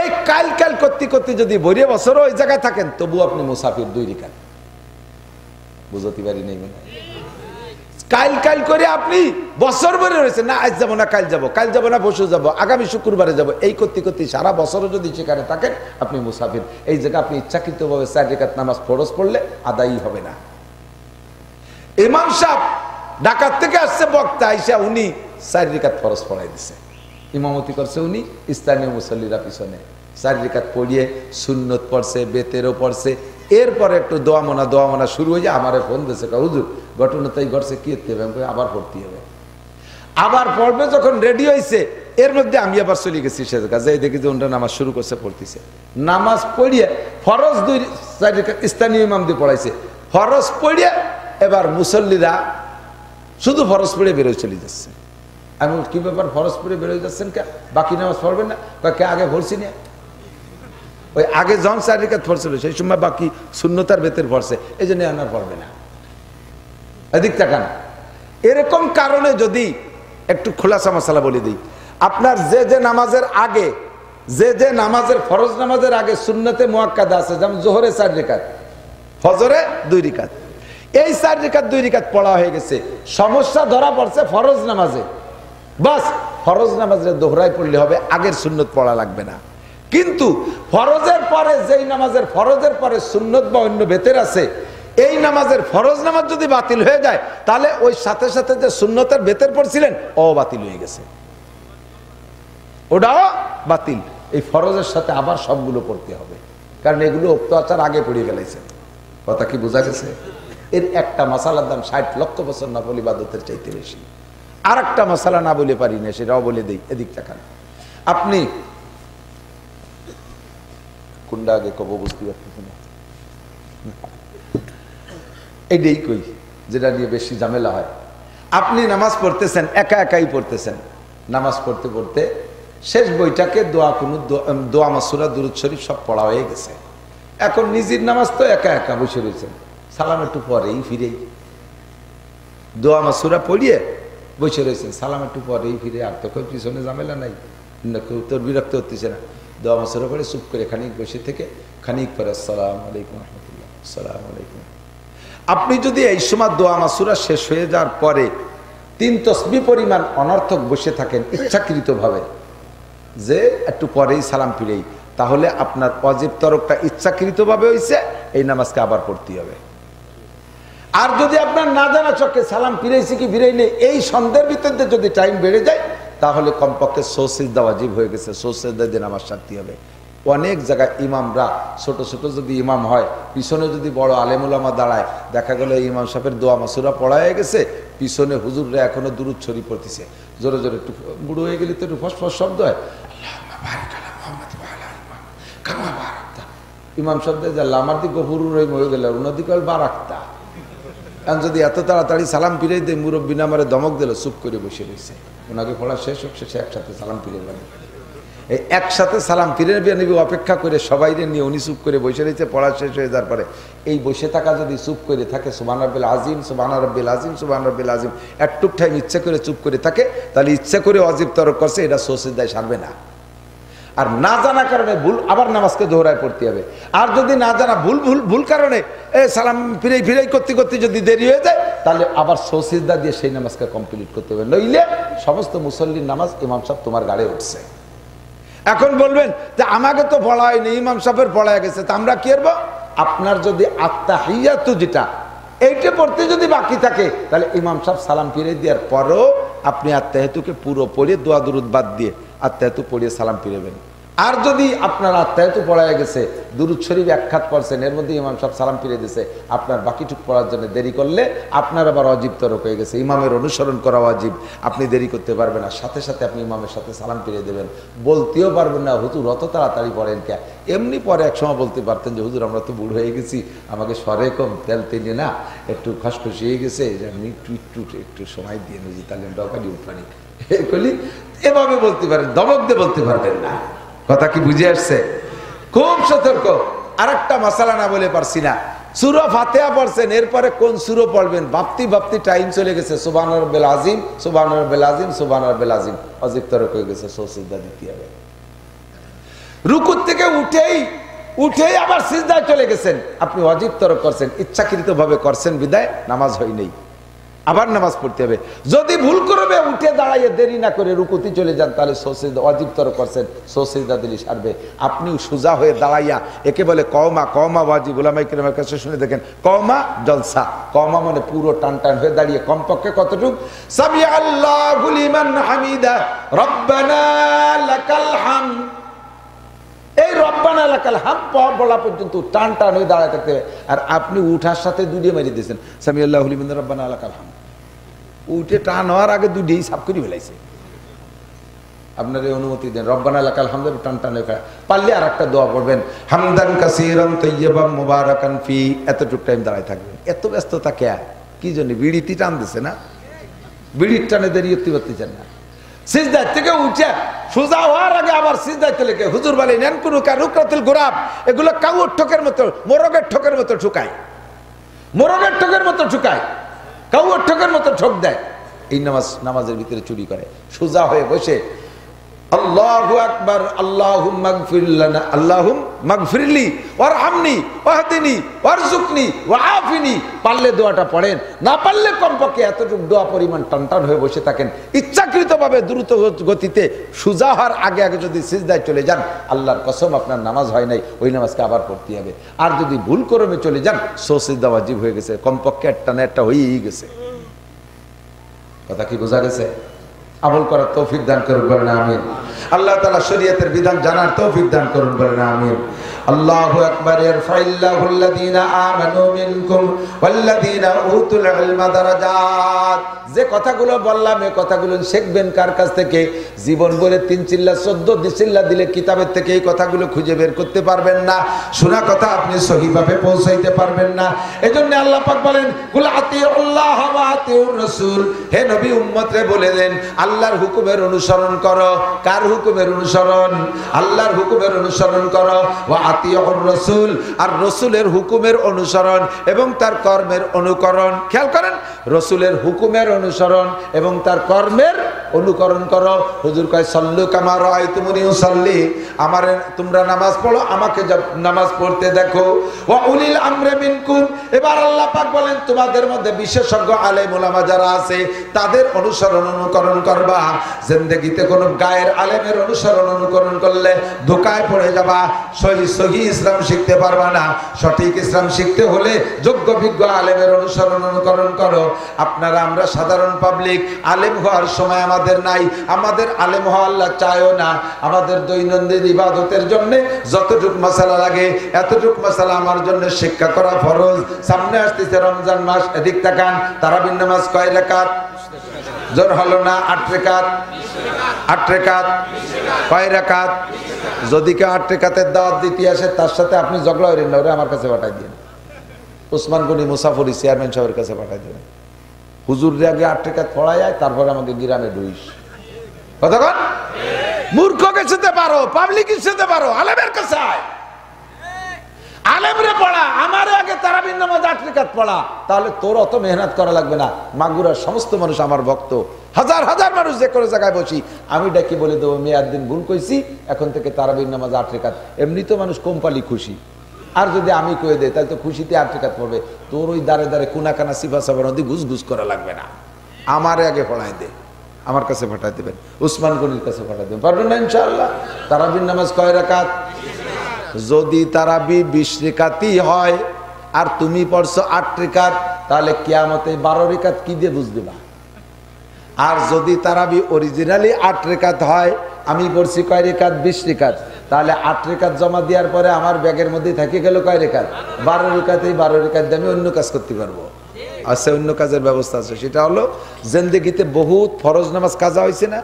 এই কাল কাল করতে করতে যদি বড়ে বছর ওই জায়গায় থাকেন, তবু আপনি মুসাফির 2 রিকাত। বুঝতে পারি নেই মনে কাল কাল করে আপনি বছর ভরে রয়েছেন, না আজ যাবো না, কাল যাবো, কাল যাবো না, পরশু যাবো, আগামী শুক্রবারে যাবো, এই করতে করতে সারা বছরও যদি সেখানে থাকেন আপনি মুসাফির। এই জায়গায় আপনি ইচ্ছাকৃতভাবে 4 রাকাত নামাজ ফরজ পড়লে আদায়ই হবে না। ইমাম সাহেব ঢাকার থেকে আসছে বক্তা, আইসা উনি 4 রাকাত ফরজ পড়াই দিছে, ইমামতি করছে উনি, স্থানীয় মুসল্লিরা পিছনে 4 রাকাত পড়িয়ে সুন্নত পড়ছে, বেতেরও পড়ছে। এরপরে একটু দোয়া মোনা শুরু হয়ে যায়। আমারে ফোন দিয়েছে, হুজুর ঘটনা তাই ঘটছে, কি হবে, আবার পড়তে হবে। আবার পড়বে যখন রেডি হয়েছে, এর মধ্যে আমি আবার চলে গেছি সে কাজে, দেখি যে ওনটা নামাজ শুরু করছে, পড়তেছে। নামাজ পড়িয়ে ফরজ 4 রাকাত স্থানীয় ইমাম দিয়ে পড়াইছে, ফরজ পড়িয়ে এবার মুসল্লিরা শুধু ফরজ পড়ে বেরোয় চলে যাচ্ছে। আমি কি ব্যাপার, ফরজ পড়ে বেরোয় যাচ্ছেন কে, বাকি নামাজ পড়বেন না? কে আগে পড়ছি না, ওই আগে যখন 4 রাকাত পড়ছিল সেই সময় বাকি সুন্নতার বেতের পড়ছে, এই জন্য আর পড়বে না। এদিক তাকান। এরকম কারণে যদি একটু খোলাসা মশলা বলে দিই, আপনার যে যে নামাজের আগে, যে নামাজের ফরজ নামাজের আগে সুন্নতে মুআক্কাদা আছে, যেমন জোহরে 4 রাকাত, ফজরে 2 রাকাত, এই 4 রাকাত 2 রাকাত পড়া হয়ে গেছে, সমস্যা ধরা পড়ছে ফরজ নামাজে, বাস ফরজ নামাজে দোহরাই পড়লে হবে, আগের সুন্নত পড়া লাগবে না। কিন্তু ফরজের পরে যেই নামাজের ফরজের পরে সুন্নত বা অন্য বেতের আছে, এই নামাজের ফরজ নামাজ যদি বাতিল হয়ে যায়, তাহলে ওই সাথে সাথে যে সুন্নতের বেতের পড়ছিলেন ও বাতিল হয়ে গেছে, ওটাও বাতিল। এই ফরজের সাথে আবার সবগুলো পড়তে হবে, কারণ এগুলো অত্যাচার আগে পড়ে ফেলাইছেন। কথা কি বোঝা গেছে? এর একটা মশালার দাম 60 লক্ষ বছর নফল ইবাদতের চাইতে বেশি। আর একটা মশালা না বলে পারি না, সেটাও বলে দিই। এদিক তাকান, আপনি কোনটা আগে কব বুঝতে পারতেছেন না, এইটাই কই যেটা নিয়ে বেশি ঝামেলা হয়। আপনি নামাজ পড়তেছেন, একা একাই পড়তেছেন, নামাজ পড়তে পড়তে শেষ বইটাকে দোয়া মাসুরা দুরূদ শরীফ সব পড়া হয়ে গেছে। এখন নিজের নামাজ তো একা একা বসে রয়েছেন, সালাম একটু পরেই ফিরেই দোয়া মাসুরা পড়িয়ে বসে রয়েছেন, সালাম একটু পরেই ফিরে, আর তো কেউ পিছনে ঝামেলা নাই, কেউ তোর বিরক্ত হতেছে না। দোয়া মাসুরা করে চুপ করে খানিক বসে থেকে খানিক পরে আসসালামু আলাইকুম রহমতুল্লাহ, আসসালামু আলাইকুম। আপনি যদি এই সময় দোয়া মাসুরা শেষ হয়ে যাওয়ার পরে 3 তসবিহ পরিমাণ অনর্থক বসে থাকেন ইচ্ছাকৃতভাবে, যে একটু পরেই সালাম ফিরেই, তাহলে আপনার ওয়াজিব তরকটা ইচ্ছাকৃতভাবে হয়েছে, এই নামাজকে আবার পড়তে হবে। আর যদি আপনার না জানা চোখে সালাম ফিরেছি কি ফিরেই নেই, এই সন্দেহের ভিতরে যদি টাইম বেড়ে যায়, তাহলে কমপক্ষে সিজদা ওয়াজিব হয়ে গেছে, সিজদা দিয়ে নামাজ সারতে হবে। অনেক জায়গায় ইমামরা ছোট ছোট যদি ইমাম হয়, পিছনে যদি বড় আলেমুলামা দাঁড়ায়, দেখা গেল ইমাম সাহেবের দোয়া মাসুরা পড়া হয়ে গেছে, পিছনে হুজুররা এখনো দুরূদ শরীফ পড়তেছে, জোরে জোরে, একটু বুড়ো হয়ে গেলে তো একটু ফসফস শব্দ হয়, ইমাম শব্দ আমার দিক গফুরুর হয়ে গেল, ওনাদিক বারাক্তা। এখন যদি এত তাড়াতাড়ি সালাম ফিরে দেয়, মুরব্বী নামারে দমক দিল, চুপ করে বসে রয়েছে, ওনাকে পড়া শেষ হোক, শেষে একসাথে সালাম ফিরে যাবে। এই একসাথে সালাম ফিরে নিবি অপেক্ষা করে সবাই নিয়ে উনি চুপ করে বসে রয়েছে, পড়া শেষ হয়ে যাওয়ার পরে এই বসে থাকা যদি চুপ করে থাকে, সুবহান রাব্বিল আজিম, সুবহান রাব্বিল আজিম, সুবহান রাব্বিল আজিম, একটুক টাইম ইচ্ছা করে চুপ করে থাকে, তাহলে ইচ্ছা করে ওয়াজিব তরক করছে, এটা সিজদায় সারবে না। আর না জানা কারণে ভুল, আবার নামাজকে দোহরায় পড়তে হবে। আর যদি না জানা ভুল কারণে সালাম ফিরেই করতে করতে যদি দেরি হয়ে যায়, তাহলে আবার সিজদা দিয়ে সেই নামাজকে কমপ্লিট করতে হবে, নইলে সমস্ত মুসল্লির নামাজ ইমাম সাহেব তোমার গাড়ে উঠছে। এখন বলবেন যে আমাকে তো পড়া হয়নি, ইমাম সাহেবের পড়া গেছে, তা আমরা কি করবো? আপনার যদি আত্তাহিয়াতু যেটা এইটা পড়তে যদি বাকি থাকে, তাহলে ইমাম সাহেব সালাম ফিরে দেওয়ার পরও আপনি আত্তাহিয়াতুকে পুরো পড়ে দোয়া দুরূদ বাদ দিয়ে আত্তাহিয়াতু পড়িয়ে সালাম ফিরেবেন। আর যদি আপনার আত্মায় তো পড়ায় গেছে, দুরূদ শরীফ এক খাত পড়ছেন, এর মধ্যে ইমাম সাহেব সালাম ফিরে দিয়েছে, আপনার বাকিটুক পড়ার জন্য দেরি করলে আপনার আবার অজিব তরক হয়ে গেছে। ইমামের অনুসরণ করা অজিব, আপনি দেরি করতে পারবেন না, সাথে সাথে আপনি ইমামের সাথে সালাম ফিরে দেবেন। বলতেও পারবেন না হুজুর অত তাড়াতাড়ি পড়েন কে। এমনি পরে এক সময় বলতে পারতেন যে হুজুর আমরা তো বুড়ো হয়ে গেছি, আমাকে স্বরে কম, তেল তেলে না, একটু খসখসি হয়ে গেছে, আপনি একটু সময় দিয়ে নিয়েছি, তাহলে ডকালি উঠানি এগুলি এভাবে বলতে পারেন, দমক দিয়ে বলতে পারবেন না। কথা কি বুঝে আসছে? খুব সতর্ক। আর একটা মশালা না বলে পারছি না, সূরা ফাতিহা পড়ছেন, এরপরে কোন সূরা পড়বেন ভাবতে ভাবতে টাইম চলে গেছে, সুবহান রাব্বিল আযীম, সুবহান রাব্বিল আযীম, সুবহান রাব্বিল আযীম, অজিব তরক হয়ে গেছে, সিজদা দিতে হবে। রুকু থেকে উঠেই আবার সিজদায় চলে গেছেন, আপনি অজিব তরক করছেন, ইচ্ছাকৃতভাবে করছেন বিদায় নামাজ হয় নাই, আবার নামাজ পড়তে হবে। যদি ভুল করবে উঠে দাঁড়াইয়ে দেরি না করে রুকুতে চলে যান, তাহলে অজিব তরক করছেন, সিজদা দিলি সারবে। আপনি সোজা হয়ে দাঁড়াইয়া একে বলে কওমা, কওমা ওয়াজিব। উলামায়ে কেরামের কাছে শুনে দেখেন, কওমা জলসা, কওমা মানে পুরো টান টান হয়ে দাঁড়িয়ে কমপক্ষে কতটুক, সামি আল্লাহু লিমান হামিদা রব্বানা লাকাল হামদ, এই রব্বানা লাকাল হামদ বলা পর্যন্ত টান টান হয়ে দাঁড়ায় থাকতে হবে। আর আপনি উঠার সাথে দুডিয়ে মেরে দিয়েছেন, সামি আল্লাহু লিমান রব্বানা লাকাল হামদ, উঠে টান হওয়ার আগে দুডিয়েই সাফ করে ফেলাইছে। আপনার এই অনুমতি দেন, রব্বানা লাকাল হামদ টান টান হয়ে পারলে আর একটা দোয়া পড়বেন, হামদান কাসীরান তাইয়্যিবান মুবারাকান ফি, এতটুক টাইম দাঁড়ায় থাকবেন। এত ব্যস্ততা কে, কি জন্য? বিড়িটি টান দিছে না, বিড়ির টানে দেরিয়ে পারতেছেন না। সিজদা থেকে উঠে সোজা হওয়ার আগে আবার সিজদায় চলে গিয়ে হুজুর বলে নেন কোন রুকরাতুল গুরাব, এগুলো কাউর ঠোকের মতো, মোরগের ঠোকের মতো ঠুকায়, মোরগের ঠোকের মতো ঠুকায়, কাউর ঠোকের মতো ঠোক দেয়। এই নামাজের ভিতরে চুরি করে। সোজা হয়ে বসে আল্লাহু আকবার, আল্লাহুম্মা গফির লানা, আল্লাহুম্মা গফিরলি ওয়ারহামনি ওয়াহদিনি ওয়ারযুকনি ওয়াআফিনি, পারলে দোয়াটা পড়েন, না পারলে কমপক্ষে এতটুকু দোয়া পরিমাণ টান হয়ে বসে থাকেন। ইচ্ছাকৃতভাবে দ্রুত গতিতে সোজা হওয়ার আগে আগে যদি সিজদায় চলে যান, আল্লাহর কসম আপনার নামাজ হয় নাই, ওই নামাজকে আবার পড়তে হবে। আর যদি ভুল ক্রমে চলে যান, সিজদা ওয়াজিব হয়ে গেছে, কমপক্ষে একটা না একটা হয়েই গেছে। কথা কি বোঝা গেছে? আমল করার তৌফিক দান করুন, বলেন আমিন। আল্লাহ তাআলা শরীয়তের বিধান জানার তৌফিক দান করুন, বলেন আমিন। আল্লাহু আকবার। ইয়ারফাইল্লাহুল্লাযীনা আমানু মিনকুম ওয়াল্লাযীনা উতুল ইলমা দারাজাত। যে কথাগুলো বললাম এই কথাগুলো শিখবেন কার কাছ থেকে? জীবন বলে 3 চিল্লা 14 চিল্লা দিলে কিতাবের থেকে এই কথাগুলো খুঁজে বের করতে পারবেন না। শোনা কথা আপনি সহিভাবে পৌঁছাইতে পারবেন না। এজন্য আল্লাহ পাক বলেন, কুল আতিউল্লাহ ওয়া আতিউর রাসূল, হে নবী উম্মতরে বলে দেন আল্লাহর হুকুমের অনুসরণ করো। কার হুকুমের অনুসরণ? আল্লাহর হুকুমের অনুসরণ করো। ওয়া আতিউর রাসূল, আর রাসূলের হুকুমের অনুসরণ এবং তার কর্মের অনুকরণ। খেয়াল করেন, রাসূলের হুকুমের অনুসরণ এবং তার কর্মের অনুকরণ করো। হুজুর কয় সাল্লু কামা রাআইতুমুনি উসাল্লি, আমারে তোমরা নামাজ পড়ো, আমাকে নামাজ পড়তে দেখো। ওয়া উলিল আমরি মিনকুম, এবার আল্লাহ পাক বলেন তোমাদের মধ্যে বিশেষজ্ঞ আলেম ওলামা যারা আছে তাদের অনুসরণ অনুকরণ করবা। জিন্দেগিতে কোন গায়ের আলেমের অনুসরণ অনুকরণ করলে ধোঁকায় পড়ে যাবা, সহি ইসলাম শিখতে পারবা না। সঠিক ইসলাম শিখতে হলে যোগ্য বিজ্ঞ আলেমের অনুসরণ অনুকরণ করো। আপনারা আমরা সাধারণ পাবলিক, আলেম হওয়ার সময় আমাদের নাই, আমাদের আলেম হওয়া আল্লাহ চায়ও না। আমাদের দৈনন্দিন ইবাদতের জন্য যতটুক মাসালা লাগে এতটুক মাসালা আমার জন্য শিক্ষা করা ফরজ। সামনে আসতেছে রমজান মাস, এদিক তাকান। তারাবির নামাজ কয় রাকাত? জোর হলো না? 8 রাকাত। 8 রাকাত কয় রাকাত? যদি কেউ 8 রাকাতের দাওয়াত দিতে আসে তার সাথে আপনি ঝগড়া করেন না, ওরে আমার কাছে পাঠাই দিন। ওসমান গনি মুসাফরি চেয়ারম্যান সাহেবের কাছে পাঠাই দেবেন। হুজুরের আগে 8 রাকাত পড়া যায়, তারপরে আমাকে গ্রামে ঢুইস। কতক্ষণ? মূর্খকে যেতে পারো, পাবলিক যেতে পারো, আলেমের কাছে আয়। আলেমরে পড়া, আমার আগে তারাবির নামাজ 8 রাকাত পড়া, তাহলে তোর অত মেহনত করা লাগবে না। মাগুরার সমস্ত মানুষ আমার ভক্ত, হাজার হাজার মানুষ যে কোনো জায়গায় বসি, আমি ডাকি বলে দেবো মেয়ে একদিন ভুল কইছি, এখন থেকে তারাবির নামাজ 8 রাকাত। এমনি তো মানুষ কম্পালি খুশি, আর যদি আমি কয়ে দেয় তাহলে তো খুশিতে 8 রাকাত পড়বে। তোর ওই দাঁড়ে দাঁড়ে কোনা কানা সিফা সাবা নদী ঘুষ ঘুষ করা লাগবে না। আমার আগে পড়াই দে, আমার কাছে পাঠাই দেবেন, উসমান গনির কাছে পাঠাই দেবেন, পারবেন না ইনশাআল্লাহ। তারাবির নামাজ কয় রাকাত? যদি তারাবি 20 রাকাতই হয় আর তুমি পড়ছো 8 রাকাত, তাহলে কিয়ামতে 12 রাকাত কি দিয়ে বুঝ দিবা? আর যদি তারাবি অরিজিনালি 8 রাকাত হয় আমি পড়ছি কয় রেখাত? 20 রেখাত। তাহলে 8 রেখাত জমা দেওয়ার পরে আমার ব্যাগের মধ্যে থেকে গেল কয় রেখাত? 12 রেখাতেই 12 রেখাত দিয়ে আমি অন্য কাজ করতে পারবো। আচ্ছা, অন্য কাজের ব্যবস্থা আছে, সেটা হলো জিন্দেগিতে বহুত ফরজ নামাজ কাজা হয়েছে না,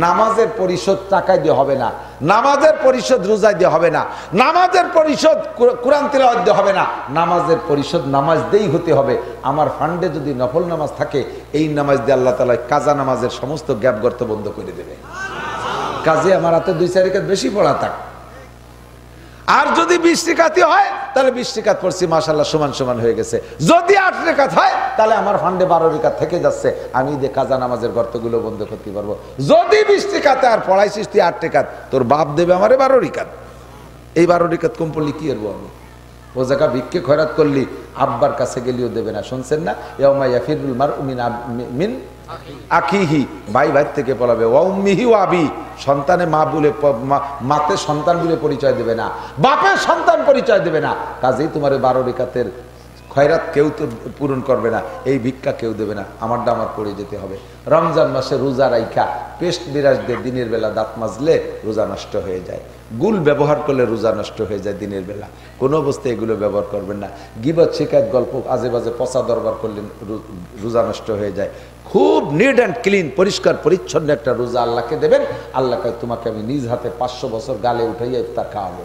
নামাজের পরিশোধ টাকায় দিয়ে হবে না, নামাজের পরিশোধ রোজায় দিয়ে হবে না, নামাজের পরিশোধ কোরআন তিলাওয়াত দিয়ে হবে না, নামাজের পরিশোধ নামাজ দিয়েই হতে হবে। আমার ফান্ডে যদি নফল নামাজ থাকে, এই নামাজ দিয়ে আল্লাহ তাআলা কাজা নামাজের সমস্ত গ্যাপ গর্ত বন্ধ করে দেবে। কাজে আমার হাতে 2-4 রেখাত বেশি পড়া থাক। আর যদি 20 রেখাতই হয় তাহলে 20 রেখাত পড়ছি, মাশাআল্লাহ সমান সমান হয়ে গেছে। যদি 8 রেখাত হয় তাহলে আমার ফান্ডে 12 রেখাত থেকে যাচ্ছে, আমি দিয়ে কাজা নামাজের গর্তগুলো বন্ধ করতে পারবো। যদি 20 রেখাতে আর পড়াইছিস তুই 8 রেখাত, তোর বাপ দেবে আমারে 12 রেখাত। এই 12 রেখাত কম পড়লি কি করবো আমি? ও জায়গা ভিক্ষে খয়রাত করলি আব্বার কাছে গেলেও দেবে না, শুনছেন না? ইয়াউমা ইয়াফিরুল মারউ মিন আখিহি, ভাই ভাই থেকে পলাবে। ওয়া উম্মিহি ওয়া আবি, সন্তানে মা বলে মাতে সন্তান বলে পরিচয় দেবে না, বাপের সন্তান পরিচয় দেবে না। কাজেই তোমার 12 রেখাতের খয়রাত কেউ তো পূরণ করবে না, এই ভিক্ষা কেউ দেবে না, আমারটা আমার পড়ে যেতে হবে। রমজান মাসে রোজা রাইখা পেস্ট বিরাজ দিয়ে দিনের বেলা দাঁত মাজলে রোজা নষ্ট হয়ে যায়, গুল ব্যবহার করলে রোজা নষ্ট হয়ে যায় দিনের বেলা, কোনো অবস্থায় এগুলো ব্যবহার করবেন না। গিবত শিকায়ত গল্প আজে বাজে পচা দরবার করলে রোজা নষ্ট হয়ে যায়। খুব নিট অ্যান্ড ক্লিন, পরিষ্কার পরিচ্ছন্ন একটা রোজা আল্লাহকে দেবেন। আল্লাহকে তোমাকে আমি নিজ হাতে 500 বছর গালে উঠাইয়া ইফতার খাওয়াবো।